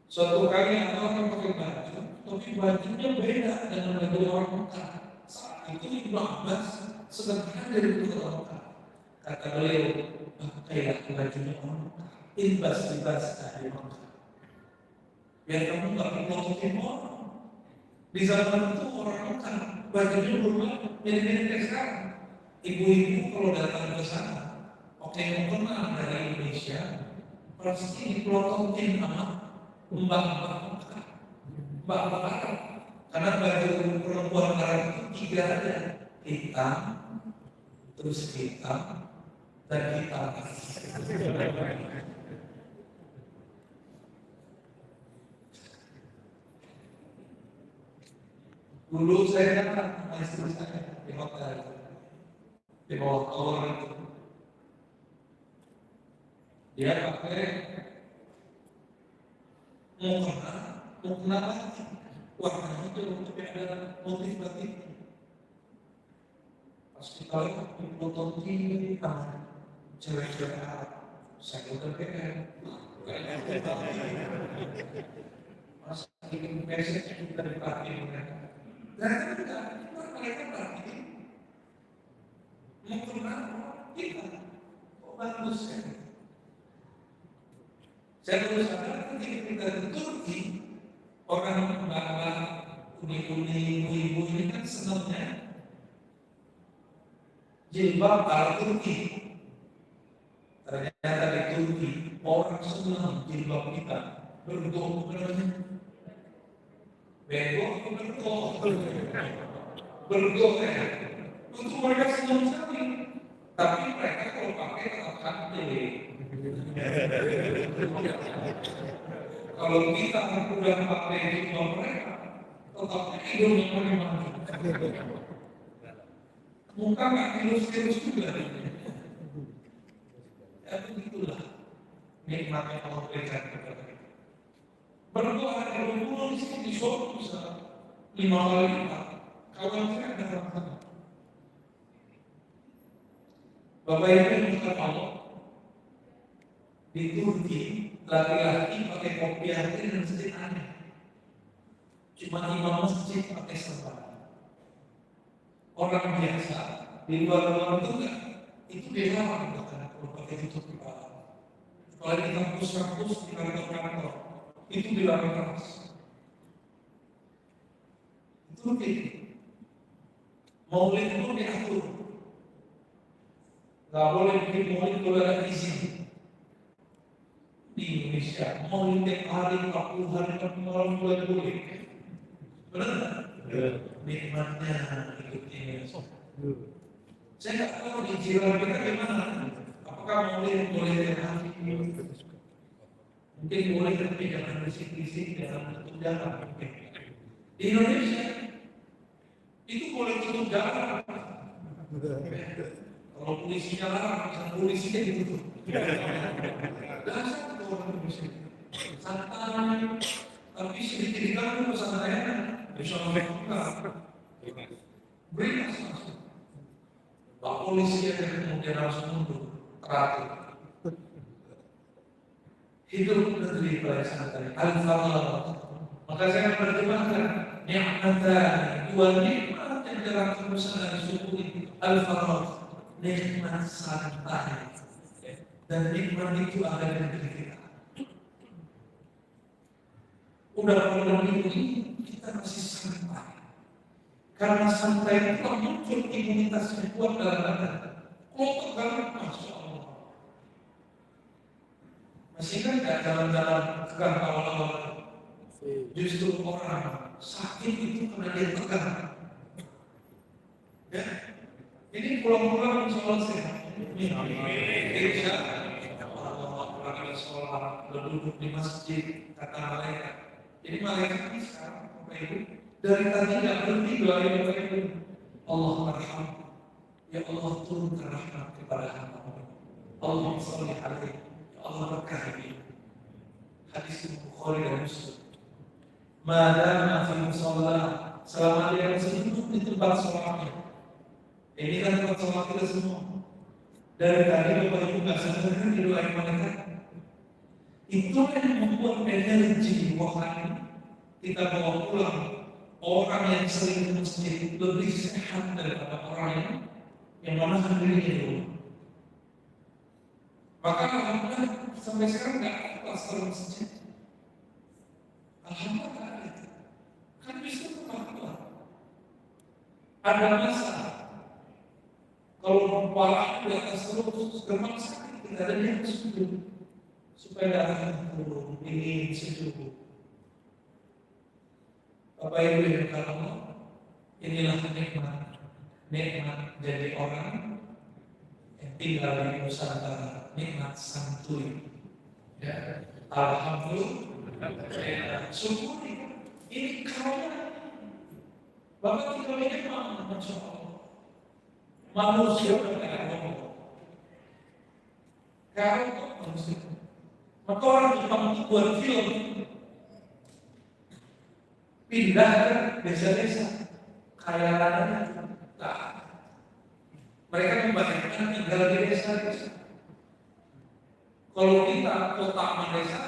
Suatu kali orang pakai baju, tapi bajunya beda dengan baju orang Mekah. Saat itu Ibnu Abbas sedang hadir di kota Mekah. Kata beliau, pakailah bajunya orang Mekah, ibas dari Mekah. Biar kamu nggak memotongin orang. Di zaman itu orang Mekah bajunya berubah mirip-mirip kayak sekarang. Ibu-ibu kalau datang ke sana, oke mau kenal dari Indonesia, pasti dipelototin sama mbak Arab. Karena baju perempuan Arab itu 3 ada, hitam, terus hitam, dan hitam. Dulu saya kan istri saya di hotel, di bawah tower itu, dia pakai mukena lagi, warnanya itu tapi ada motif batik. Pas kita lihat foto di kamar cewek-cewek Arab, saya udah PM, mas bikin message kita dipakai mereka. Dan mereka berarti mukena kita, kok bagus ya? Saya baru sadar ketika kita ke Turki, orang bapak, uni-uni, ibu-ibu ini kan senangnya jilbab ala Turki. Ternyata di Turki orang senang jilbab kita berbentuk bego berbentuk ya. Untuk mereka senang sekali. Tapi mereka kalau pakai tetap cantik. Kalau kita udah pakai jilbab mereka, tetapnya hidungnya bagaimana? Muka nggak tirus-tirus juga. Ya begitulah nikmatnya Allah berikan kepada kita. Berdoa dari dulu di sini disuruh bisa 5 kali lipat. Kalau saya ada rasa. Bapak Ibu bukan Allah. Di Turki laki-laki pakai kopiah dan masjid aneh. Cuma imam masjid pakai serban. Orang biasa di luar itu enggak. Itu dilarang kalau pakai tutup kepala. Kalau di kampus-kampus, di kantor-kantor, itu dilarang keras. Itu maulid itu diatur. Nggak boleh bikin maulid kalau ada izin. Di Indonesia, maulid tiap hari, 40 hari, 40 malam boleh. Benar nggak? Nikmatnya ikutnya. Saya nggak tahu di jiran kita gimana. Apakah maulid boleh tiap hari? Mungkin boleh, tapi jangan berisik-berisik dalam tutup jalan. Di Indonesia itu boleh tutup jalan. Kalau polisinya larang, misalnya polisinya ditutup. Dasar itu orang Indonesia. Santai, tapi sedikit diganggu pesantrennya. Bisa mereka beringas langsung. Pak polisi yang kemudian harus mundur, teratur. Hidup negeri pada santai, al-falah. Maka saya menerjemahkan ni'matan, dua nikmat yang dalam urusan dan syukuri. Al-farah, nikmat santai, dan nikmat itu ada di diri kita. Udah pandemi ini kita masih santai. Karena santai itu muncul imunitas yang kuat dalam badan. Kalau tegang, masya Allah. Masih kan nggak jalan-jalan tegang awal-awal. Justru orang sakit itu karena dia tegang. Ya, ini pulang-pulang soal sehat. Insya Allah ada sholat, berduduk di masjid, kata malaikat. Jadi malaikat ini sekarang Bapak Ibu dari tadi nggak berhenti doain Bapak Ibu. Allah arham, ya Allah turunkan rahmat kepada hamba. Allah sholli alaihi, ya Allah berkahi. Hadis Bukhari dan Muslim. Madama fi musalla, selama dia masih duduk di tempat sholatnya. Ini kan tempat sholat kita semua. Dari tadi Bapak Ibu nggak sadar kan didoain malaikat. Itu yang membuat energi rohani kita bawa pulang. Orang yang sering ke masjid lebih sehat daripada orang yang menahan dirinya di rumah. Maka alhamdulillah sampai sekarang nggak ada kluster masjid. Alhamdulillah kan bisa kemana-mana. Ada masalah. Kalau parah di atas terus gemar sakit, tidak ada yang sujud supaya darahnya turun, dingin, sejuk. Bapak Ibu yang kalau inilah nikmat jadi orang yang tinggal di Nusantara, nikmat santuy. Ya, alhamdulillah, syukuri. Ini karunia. Bapak tinggal ini mana, masya Allah. Manusia berkata ngomong. Kalau manusia, maka orang Jepang itu buat film, pindah ke desa-desa, kayalannya tak. Mereka membayangkan tinggal di desa-desa. Kalau kita kota sama desa,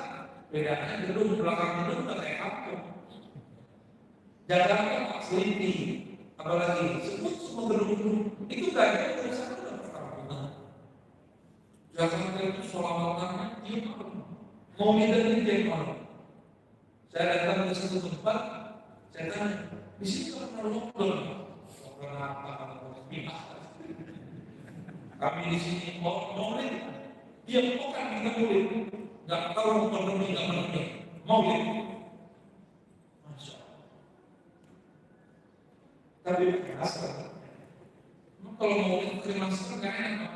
bedanya gedung belakang gedung udah kayak kampung. Jakarta seliti, apalagi sebut semua gedung-gedung itu kayaknya desa udah perkampungan. Jakarta itu sholat-sholatnya dia mau mindahin dia malam. Saya datang ke satu tempat, saya tanya, di sini kan lockdown. Kami di sini mau lihat, dia bukan kita boleh, nggak tahu pandemi nggak pandemi, mau lihat. Masya Allah. Tapi pakai masker. Kalau mau lihat pakai masker nggak enak.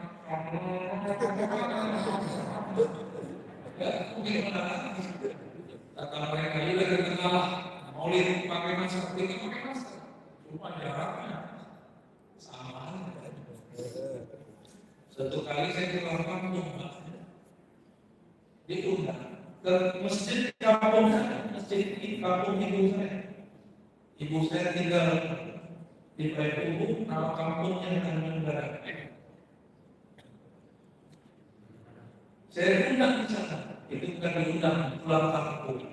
Ya, gimana? Kata mereka juga kita kalah. Mau lihat pakai masker, kita pakai masker. Cuma jaraknya sama. Satu kali saya keluar kampung, diundang ke masjid kampung saya, masjid di kampung ibu saya. Ibu saya tinggal di Payakumbuh, nama kampungnya Tanjung Barat. Saya diundang di sana, itu bukan diundang pulang kampung.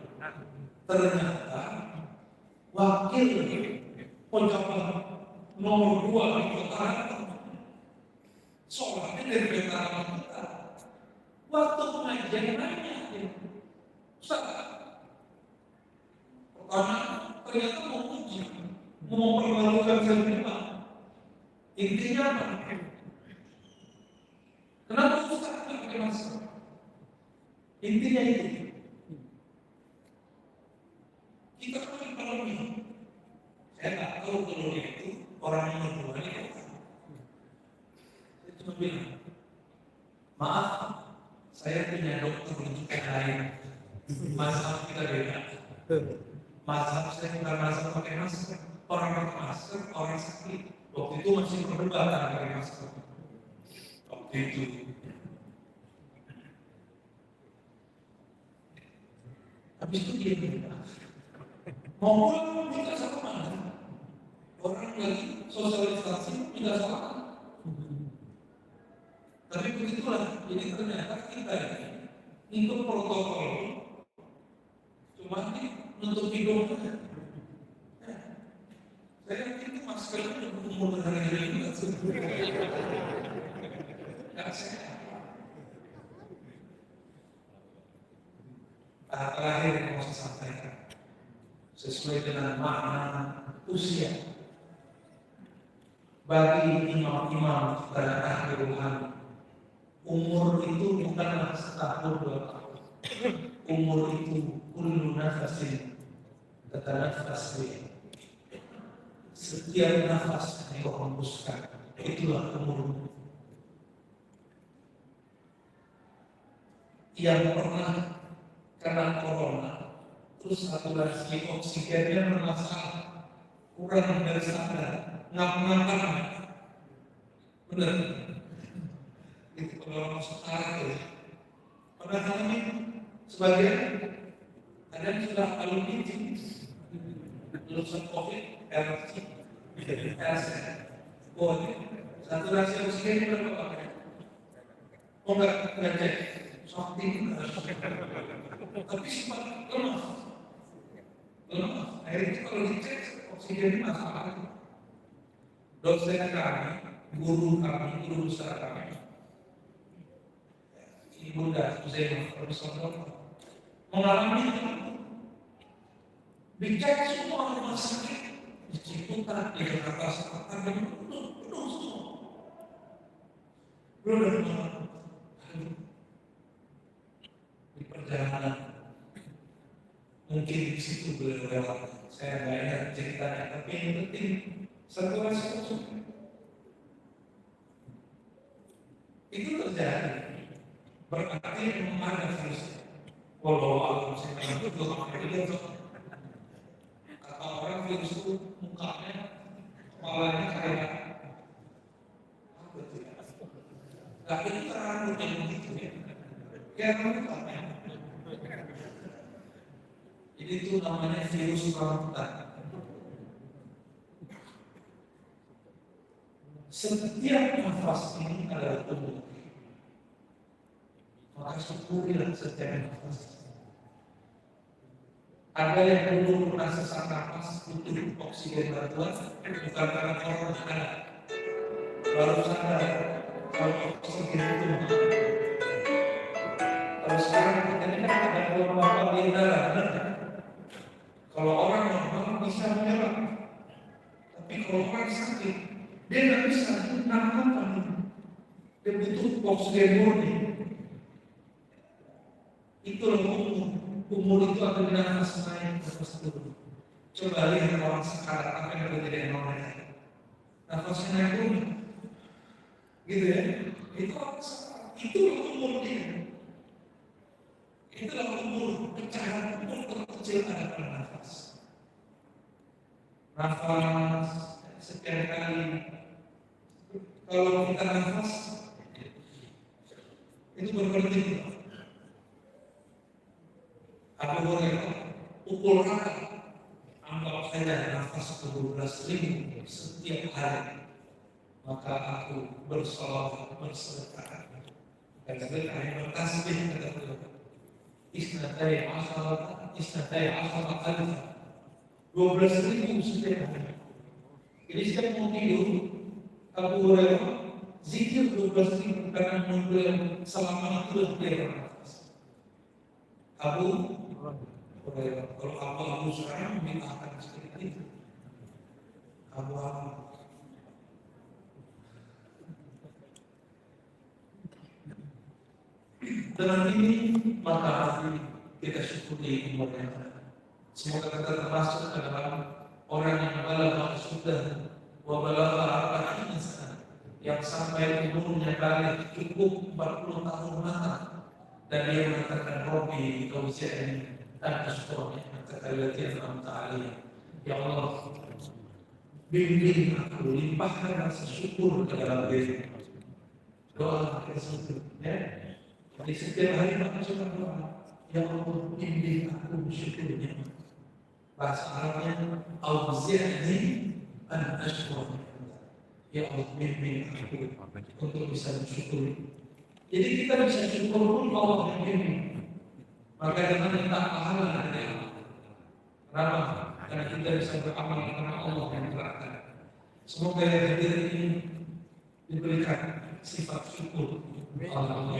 Ternyata wakil pejabat nomor 2 di kota sholatnya dari betara kita. Waktu pengajian nanya, Ustaz, pertanyaan ternyata mau uji, mau mempermalukan saya. Intinya apa? Kenapa Ustaz tidak pakai masker? Intinya itu. Kita pakai pandemi. Saya nggak tahu kalau dia itu orang yang berdua ini. Saya cuma bilang, maaf, saya punya dokter rujukan lain. Masalah kita beda. Masalah saya bukan masalah pakai masker. Orang pakai masker, orang sakit. Waktu itu masih perdebatan pakai masker. Waktu itu. Habis itu dia bilang, mau pulang minta sama mana? Orang lagi sosialisasi minta sama. Tapi begitulah, jadi ternyata kita ini ikut protokol. Cuma nutup hidung. Saya yakin itu maskernya udah umur hari-hari ini nggak sehat. Terakhir yang mau saya sampaikan sesuai dengan makna usia bagi imam-imam dan ahli rohani, umur itu bukanlah setahun 2 tahun. Umur itu kullu nafasin tatanafas bihi. Setiap nafas yang kau hembuskan, itulah umur. Yang pernah karena corona terus saturasi oksigennya bermasalah, kurang dari sadar, ngap-ngapan, benar. Itu kalau masuk arah ya. Padahal ini sebagian ada yang sudah alumni lulusan COVID, RC, saturasi oksigen berapa? Oh enggak cek, shocking, tapi sempat lemah. Akhirnya kalau dicek oksigen masalah. Dosen kami, guru besar kami, Ibu dan Zainal, Profesor Dokter, mengalami itu. Dicek semua rumah sakit, di Ciputat, di Jakarta Selatan, dan penuh semua. Belum ada di perjalanan, mungkin di situ beliau lewat. Saya nggak ingat ceritanya, tapi yang penting saturasi oksigen itu terjadi. Berarti memang ada virus. Walau alam saya itu kata orang virus itu mukanya, kepalanya kayak apa itu ya? Gak itu terang yang begitu ya. Kayak mukanya. Jadi itu namanya virus rambutan. Setiap nafas ini adalah tubuh. Maka syukurilah setiap nafas. Ada yang dulu pernah sesak nafas butuh oksigen bantuan, bukan karena corona ada. Baru sadar kalau oksigen itu mahal. Kalau sekarang kita ini kan ada gelombang di udara, benar? Kalau orang normal bisa menyerap, tapi kalau orang sakit, dia nggak bisa nafas. Dia butuh oksigen murni. Itulah umur itu akan nafas naik terus turun. Coba lihat orang sekarang apa yang terjadi dengan mereka. Nafasnya naik turun, gitu ya. Itulah umur dia. Itulah umur pecahan umur terkecil ada pada nafas. Nafas sekian kali. Kalau kita nafas itu berarti Abu Hurairah pukul rata, anggap saja nafas 12.000 setiap hari, maka aku bersolawat bersedekah dan sedekah yang bertasbih kata beliau. Isnatai asharat alif, 12.000 setiap hari. Jadi setiap mau tidur, Abu Hurairah zikir 12.000 karena menunggu selama itu dia bernafas. Abu Hurairah, kalau Abu sekarang mintakan seperti itu. Abu dengan ini maka kita syukuri umur yang ada. Semoga kita termasuk ke dalam orang yang balagha sudah wa balagha arba'in sana, yang sampai umurnya balik cukup 40 tahun matang. Dan dia mengatakan Rabbi kauzi'ni an ashkura ni'mataka allati an'amta 'alayya. Ya Allah, bimbing aku, limpahkan rasa syukur ke dalam diri. Doa kita syukur, ya. Di setiap hari maka coba doa, ya Allah, bimbing aku bersyukur nikmat. Bahasa Arabnya auzi'ni an ashkura ni'mataka. Ya Allah, bimbing aku untuk bisa bersyukur. Jadi kita bisa syukur pun Allah yang bimbing. Maka dengan minta pahala dari Allah. Kenapa? Karena kita bisa beramal karena Allah yang menerangkan. Semoga yang hadir ini diberikan sifat syukur. Allah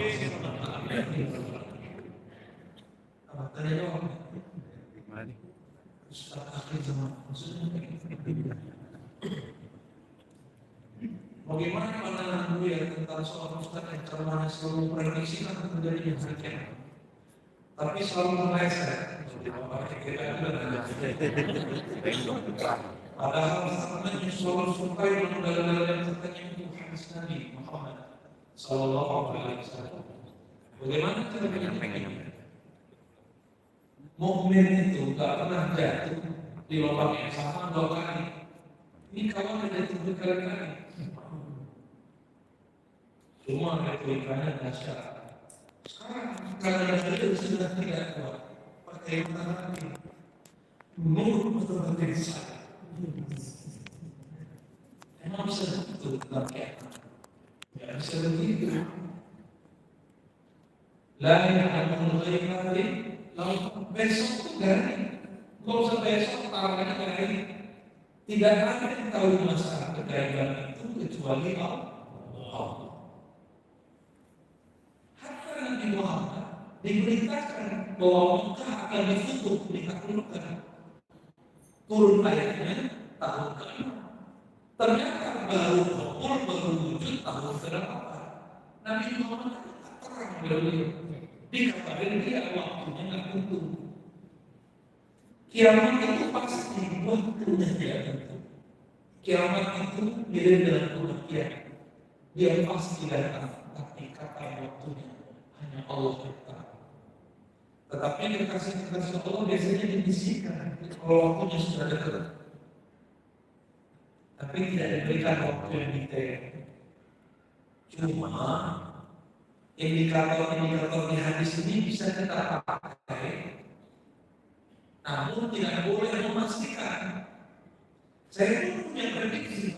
tanya jawab. Ustaz akhir zaman maksudnya bagaimana pandangan beliau tentang seorang ustaz yang ceramahnya selalu memprediksikan terjadinya hari kiamat, tapi selalu meleset. Padahal sebenarnya selalu sukai dengan dalil-dalil yang tertanya itu hadis Nabi Muhammad Sallallahu Alaihi Wasallam. Bagaimana cara menyampaikannya? Mukmin itu gak pernah jatuh di lubang yang sama 2 kali. Ini kalau ada jatuh berkali-kali. Cuma retorikanya dahsyat. Sekarang karena itu sudah tidak kuat. Pakai mata lagi. Nur betul-betul besar. Emang bisa begitu tentang kiamat? Ya bisa begitu. Lain akan menjadi lalu besok itu dari, kalau usah besok taruhannya dari, tidak ada yang tahu masalah kegaiban itu kecuali Allah. Hatta Nabi Muhammad diberitakan bahwa Mekah akan ditutup, ditaklukkan. Turun ayatnya tahun ke-6. Ternyata baru wujud tahun ke-8. Nabi Muhammad tak terang beliau. Dikabarin dia waktunya nggak tentu. Kiamat itu pasti waktunya dia tentu. Kiamat itu mirip dengan kematian. Dia pasti datang, tapi kapan waktunya hanya Allah yang tahu. Tetapi kekasih-kekasih Allah biasanya dibisikkan kalau waktunya sudah dekat. Tapi tidak diberikan waktu yang detail. Cuma indikator-indikator di hadis ini bisa kita pakai, namun tidak boleh memastikan. Saya pun punya prediksi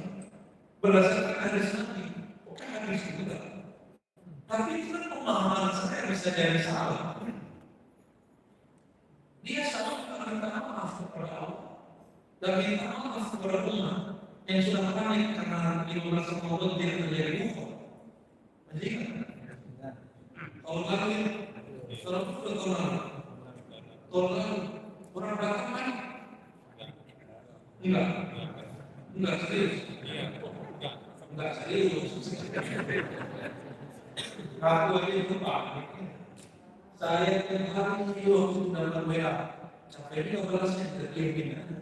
berdasarkan hadis Nabi, bukan hadis juga. Tapi itu kan pemahaman saya bisa jadi salah. Dia sama minta maaf kepada Allah dan minta maaf kepada umat yang sudah panik karena 15 Ramadan tidak terjadi kufur. Jadi tahun lalu, tahun lalu, orang datang panik. Enggak serius. Aku aja itu panik. Saya tiap hari waktu dalam WA, sampai 15 yang terkirim.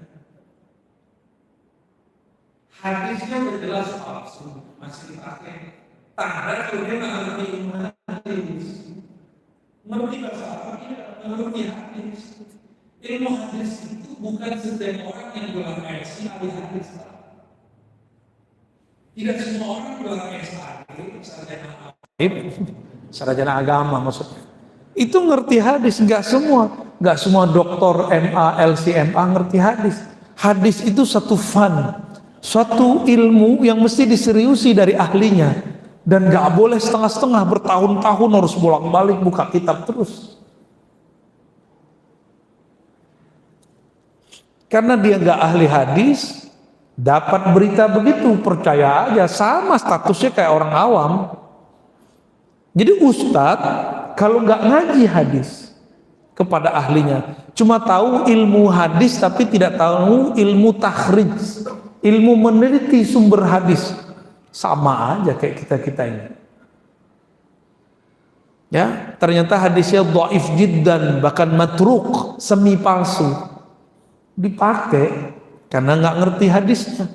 Hadisnya berjelas palsu, masih dipakai. Tanda kalau dia nggak ngerti hadis, ngerti bahasa Arab dia ngerti hadis. Ilmu hadis itu bukan setiap orang yang gelar PhD ahli hadis. Tidak semua orang gelar PhD sarjana agama maksudnya. Itu ngerti hadis, nggak semua doktor MA, LCMA ngerti hadis. Hadis itu satu suatu ilmu yang mesti diseriusi dari ahlinya. Dan gak boleh setengah-setengah, bertahun-tahun harus bolak-balik buka kitab terus. Karena dia gak ahli hadis, dapat berita begitu, percaya aja, sama statusnya kayak orang awam. Jadi ustadz kalau gak ngaji hadis kepada ahlinya, cuma tahu ilmu hadis tapi tidak tahu ilmu takhrij, ilmu meneliti sumber hadis. Sama aja kayak kita ini. Ya, ternyata hadisnya dhaif jiddan, bahkan matruk, semi palsu. Dipakai karena nggak ngerti hadisnya.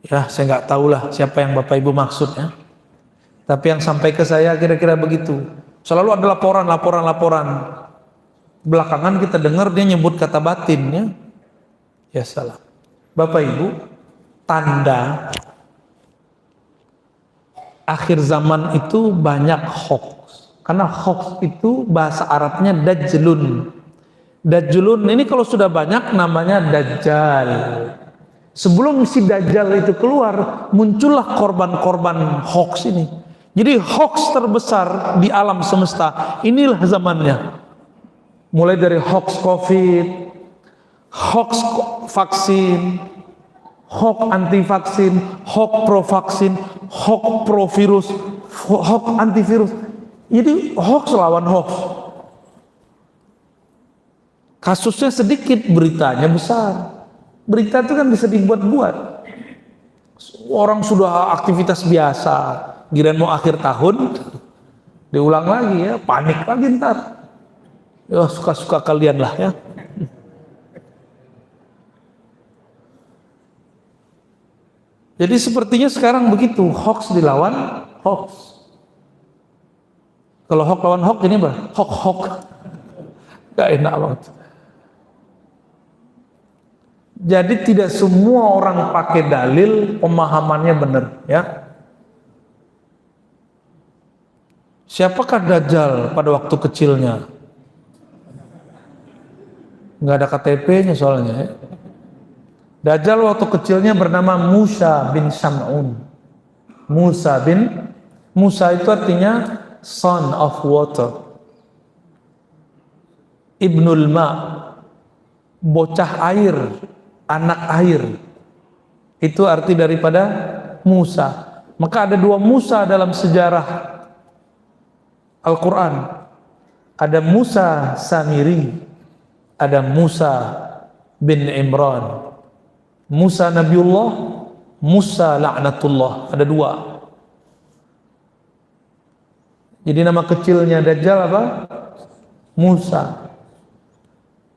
Ya, saya nggak tahulah siapa yang Bapak Ibu maksud ya. Tapi yang sampai ke saya kira-kira begitu. Selalu ada laporan. Belakangan kita dengar dia nyebut kata batin ya. Ya salah. Bapak Ibu, tanda akhir zaman itu banyak hoax. Karena hoax itu bahasa Arabnya dajjalun. Dajjalun ini kalau sudah banyak namanya dajjal. Sebelum si dajjal itu keluar, muncullah korban-korban hoax ini. Jadi hoax terbesar di alam semesta, inilah zamannya. Mulai dari hoax COVID, hoax vaksin, hoax anti vaksin, hoax pro vaksin, hoax pro virus, hoax antivirus. Jadi hoax lawan hoax. Kasusnya sedikit, beritanya besar. Berita itu kan bisa dibuat-buat. Orang sudah aktivitas biasa, giliran mau akhir tahun, diulang lagi ya, panik lagi ntar. Ya suka-suka kalian lah ya. Jadi sepertinya sekarang begitu, hoax dilawan hoax. Kalau hoax lawan hoax ini apa? Hoax. Gak enak banget. Jadi tidak semua orang pakai dalil pemahamannya benar, ya. Siapakah Dajjal pada waktu kecilnya? Nggak ada KTP-nya soalnya, ya. Dajjal waktu kecilnya bernama Musa bin Sam'un. Musa itu artinya son of water. Ibnul Ma, bocah air, anak air. Itu arti daripada Musa. Maka ada dua Musa dalam sejarah Al-Quran. Ada Musa Samiri, ada Musa bin Imran. Musa Nabiullah, Musa La'natullah. Ada dua. Jadi nama kecilnya Dajjal apa? Musa.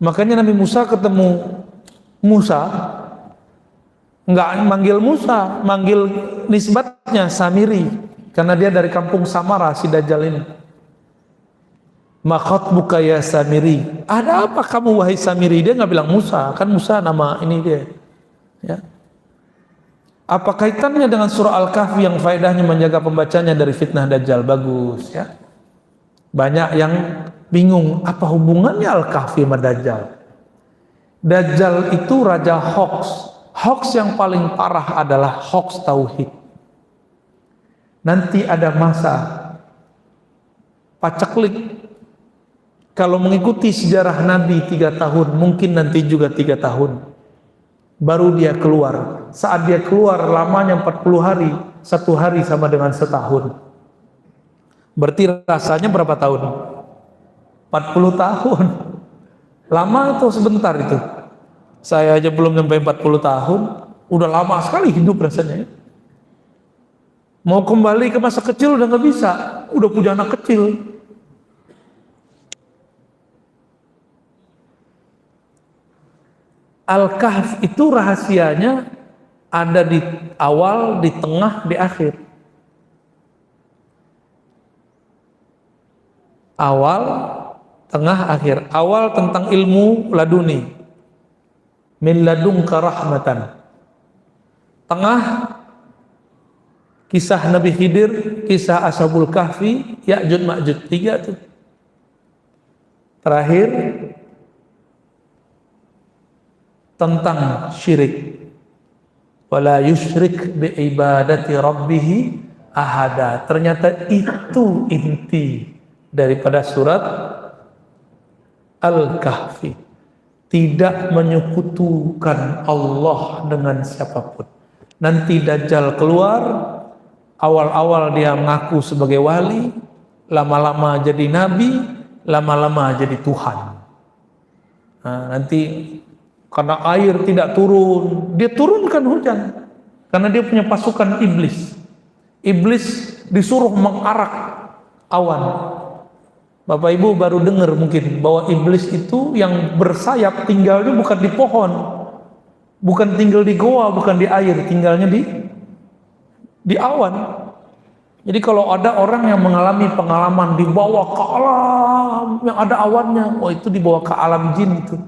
Makanya Nabi Musa ketemu Musa, nggak manggil Musa, manggil nisbatnya Samiri, karena dia dari kampung Samara si Dajjal ini. Ma khatbuka ya Samiri, ada apa kamu wahai Samiri? Dia nggak bilang Musa, kan Musa nama ini dia. Ya. Apa kaitannya dengan surah Al-Kahfi yang faedahnya menjaga pembacanya dari fitnah Dajjal? Bagus ya. Banyak yang bingung, apa hubungannya Al-Kahfi sama Dajjal? Dajjal itu raja hoax. Hoax yang paling parah adalah hoax tauhid. Nanti ada masa paceklik. Kalau mengikuti sejarah Nabi 3 tahun, mungkin nanti juga 3 tahun. Baru dia keluar. Saat dia keluar lamanya 40 hari. 1 hari sama dengan setahun. Berarti rasanya berapa tahun? 40 tahun. Lama atau sebentar itu? Saya aja belum sampai 40 tahun. Udah lama sekali hidup rasanya. Mau kembali ke masa kecil udah gak bisa. Udah punya anak kecil. Al-Kahf itu rahasianya ada di awal, di tengah, di akhir. Awal, tengah, akhir. Awal tentang ilmu laduni, min ladunka rahmatan. Tengah, kisah Nabi Khidir, kisah Ashabul Kahfi, Ya'jud Ma'jud, 3 tuh. Terakhir tentang syirik. Wala yusyrik bi ibadati rabbih ahada. Ternyata itu inti daripada surat Al-Kahfi. Tidak menyekutukan Allah dengan siapapun. Nanti Dajjal keluar, awal-awal dia mengaku sebagai wali, lama-lama jadi nabi, lama-lama jadi Tuhan. Nah, nanti karena air tidak turun, dia turunkan hujan. Karena dia punya pasukan iblis. Iblis disuruh mengarak awan. Bapak Ibu baru dengar mungkin bahwa iblis itu yang bersayap tinggalnya bukan di pohon, bukan tinggal di goa, bukan di air, tinggalnya di awan. Jadi kalau ada orang yang mengalami pengalaman dibawa ke alam yang ada awannya, itu dibawa ke alam jin itu.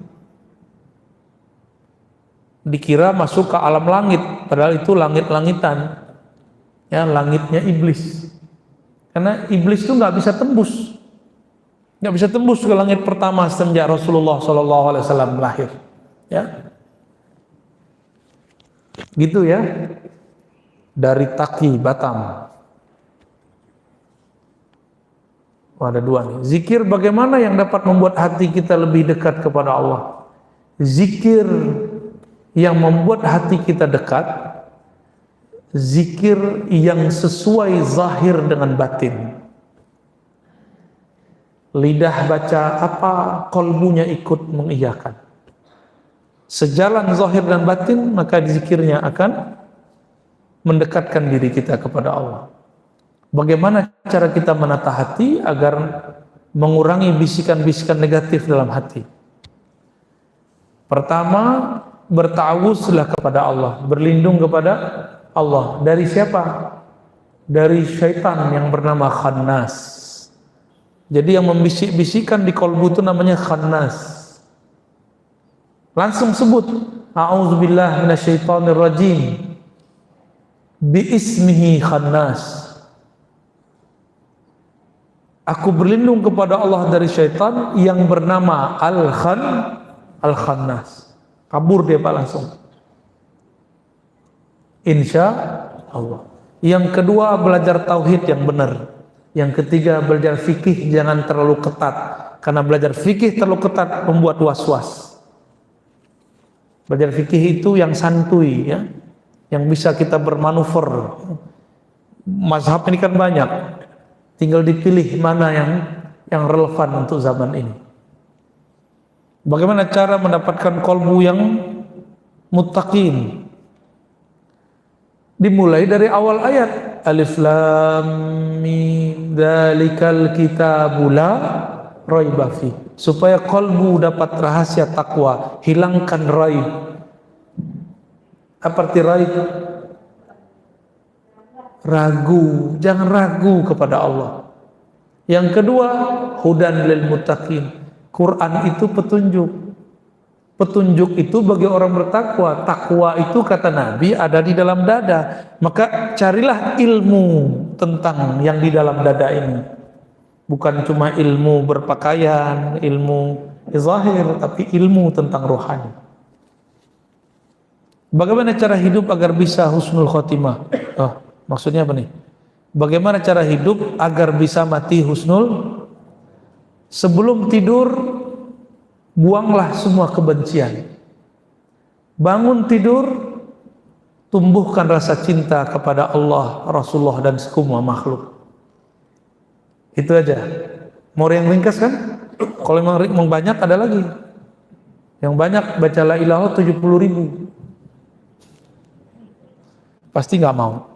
Dikira masuk ke alam langit, padahal itu langit-langitan, ya, langitnya iblis. Karena iblis itu nggak bisa tembus ke langit pertama semenjak Rasulullah SAW lahir, ya, gitu ya, dari Taki Batam. Ada dua nih. Zikir bagaimana yang dapat membuat hati kita lebih dekat kepada Allah? Zikir yang membuat hati kita dekat, zikir yang sesuai zahir dengan batin. Lidah baca apa, kolbunya ikut mengiyakan. Sejalan zahir dan batin, maka zikirnya akan mendekatkan diri kita kepada Allah. Bagaimana cara kita menata hati agar mengurangi bisikan-bisikan negatif dalam hati? Pertama, bertawuzlah kepada Allah, berlindung kepada Allah. Dari siapa? Dari syaitan yang bernama Khannas. Jadi yang membisik-bisikkan di kolbu itu namanya Khannas. Langsung sebut, a'udzubillah minasyaitonirrajim, biismihi Khannas. Aku berlindung kepada Allah dari syaitan yang bernama Al-Khannas. Kabur dia Pak langsung. Insya Allah. Yang kedua, belajar tauhid yang benar. Yang ketiga, belajar fikih jangan terlalu ketat, karena belajar fikih terlalu ketat membuat was-was. Belajar fikih itu yang santuy, ya, yang bisa kita bermanuver. Mazhab ini kan banyak, tinggal dipilih mana yang relevan untuk zaman ini. Bagaimana cara mendapatkan kolbu yang muttaqin? Dimulai dari awal ayat. Alif lam mim dzalikal kitabul la raiba fi. Supaya kolbu dapat rahasia takwa, hilangkan raib. Apa arti raib? Ragu, jangan ragu kepada Allah. Yang kedua, hudan lil muttaqin. Quran itu petunjuk. Petunjuk itu bagi orang bertakwa. Takwa itu kata Nabi ada di dalam dada. Maka carilah ilmu tentang yang di dalam dada ini. Bukan cuma ilmu berpakaian, ilmu zahir, tapi ilmu tentang rohani. Bagaimana cara hidup agar bisa husnul khotimah? Oh, maksudnya apa nih? Bagaimana cara hidup agar bisa mati husnul? Sebelum tidur, buanglah semua kebencian. Bangun tidur, tumbuhkan rasa cinta kepada Allah, Rasulullah, dan semua makhluk. Itu aja. Mau yang ringkas kan? Kalau memang banyak ada lagi. Yang banyak baca la ilaha 70.000. Pasti nggak mau.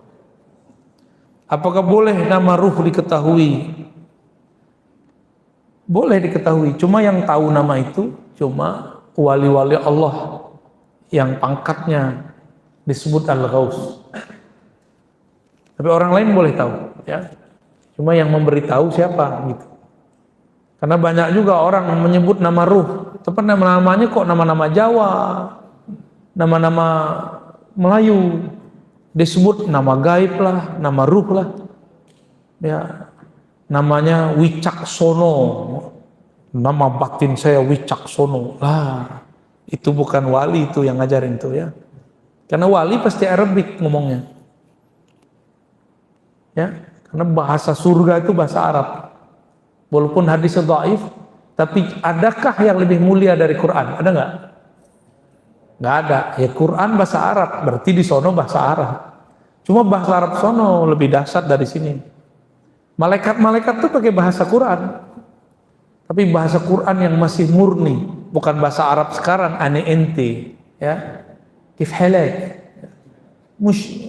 Apakah boleh nama ruh diketahui? Boleh diketahui, cuma yang tahu nama itu cuma wali-wali Allah yang pangkatnya disebut Al-Ghaus. Tapi orang lain boleh tahu, ya. Cuma yang memberitahu siapa gitu. Karena banyak juga orang menyebut nama ruh, tapi nama-namanya kok nama-nama Jawa, nama-nama Melayu. Disebut nama gaib lah, nama ruh lah. Ya. Namanya Wicaksono, nama batin saya Wicaksono. Lah, itu bukan wali itu yang ngajarin tuh ya. Karena wali pasti Arabik ngomongnya. Ya, karena bahasa surga itu bahasa Arab. Walaupun hadisnya dhaif, tapi adakah yang lebih mulia dari Quran? Ada nggak? Nggak ada. Ya Quran bahasa Arab, berarti di sono bahasa Arab. Cuma bahasa Arab sono lebih dahsyat dari sini. Malaikat-malaikat itu pakai bahasa Quran, tapi bahasa Quran yang masih murni, bukan bahasa Arab sekarang ane ente, ya, kif halak, mush,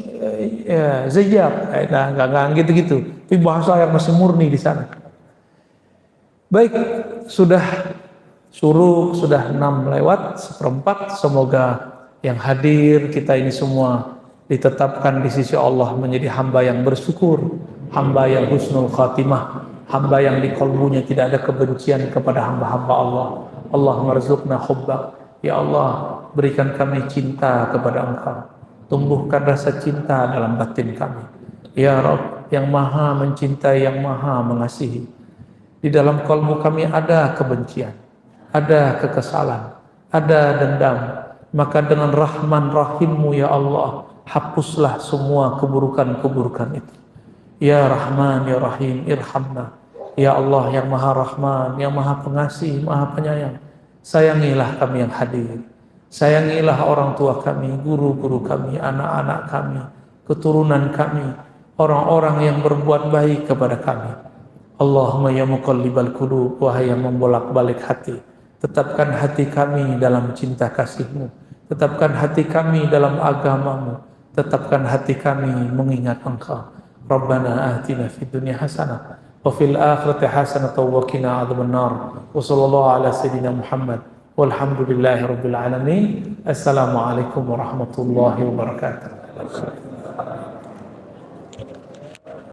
zayab, nggak gitu-gitu, tapi bahasa yang masih murni di sana. Baik, sudah suruh, sudah 6:06. Semoga yang hadir kita ini semua ditetapkan di sisi Allah menjadi hamba yang bersyukur, hamba yang husnul khatimah, hamba yang di kalbunya tidak ada kebencian kepada hamba-hamba Allah. Allahumma rzuqna hubbak. Ya Allah, berikan kami cinta kepada Engkau. Tumbuhkan rasa cinta dalam batin kami. Ya Rabb, yang maha mencintai, yang maha mengasihi. Di dalam kalbu kami ada kebencian, ada kekesalan, ada dendam. Maka dengan Rahman Rahimmu ya Allah, hapuslah semua keburukan-keburukan itu. Ya Rahman, Ya Rahim, irhamna. Ya Allah yang Maha Rahman, yang Maha Pengasih, Maha Penyayang, sayangilah kami yang hadir. Sayangilah orang tua kami, guru-guru kami, anak-anak kami, keturunan kami, orang-orang yang berbuat baik kepada kami. Allahumma ya muqallibal qulub, wahai yang membolak-balik hati, tetapkan hati kami dalam cinta kasih-Mu, tetapkan hati kami dalam agama-Mu, tetapkan hati kami mengingat Engkau. Rabbana atina fid dunya hasanah wa fil akhirati hasanah wa qina adzabannar. Wa sallallahu ala sayyidina Muhammad walhamdulillahi rabbil alamin. Assalamualaikum warahmatullahi wabarakatuh.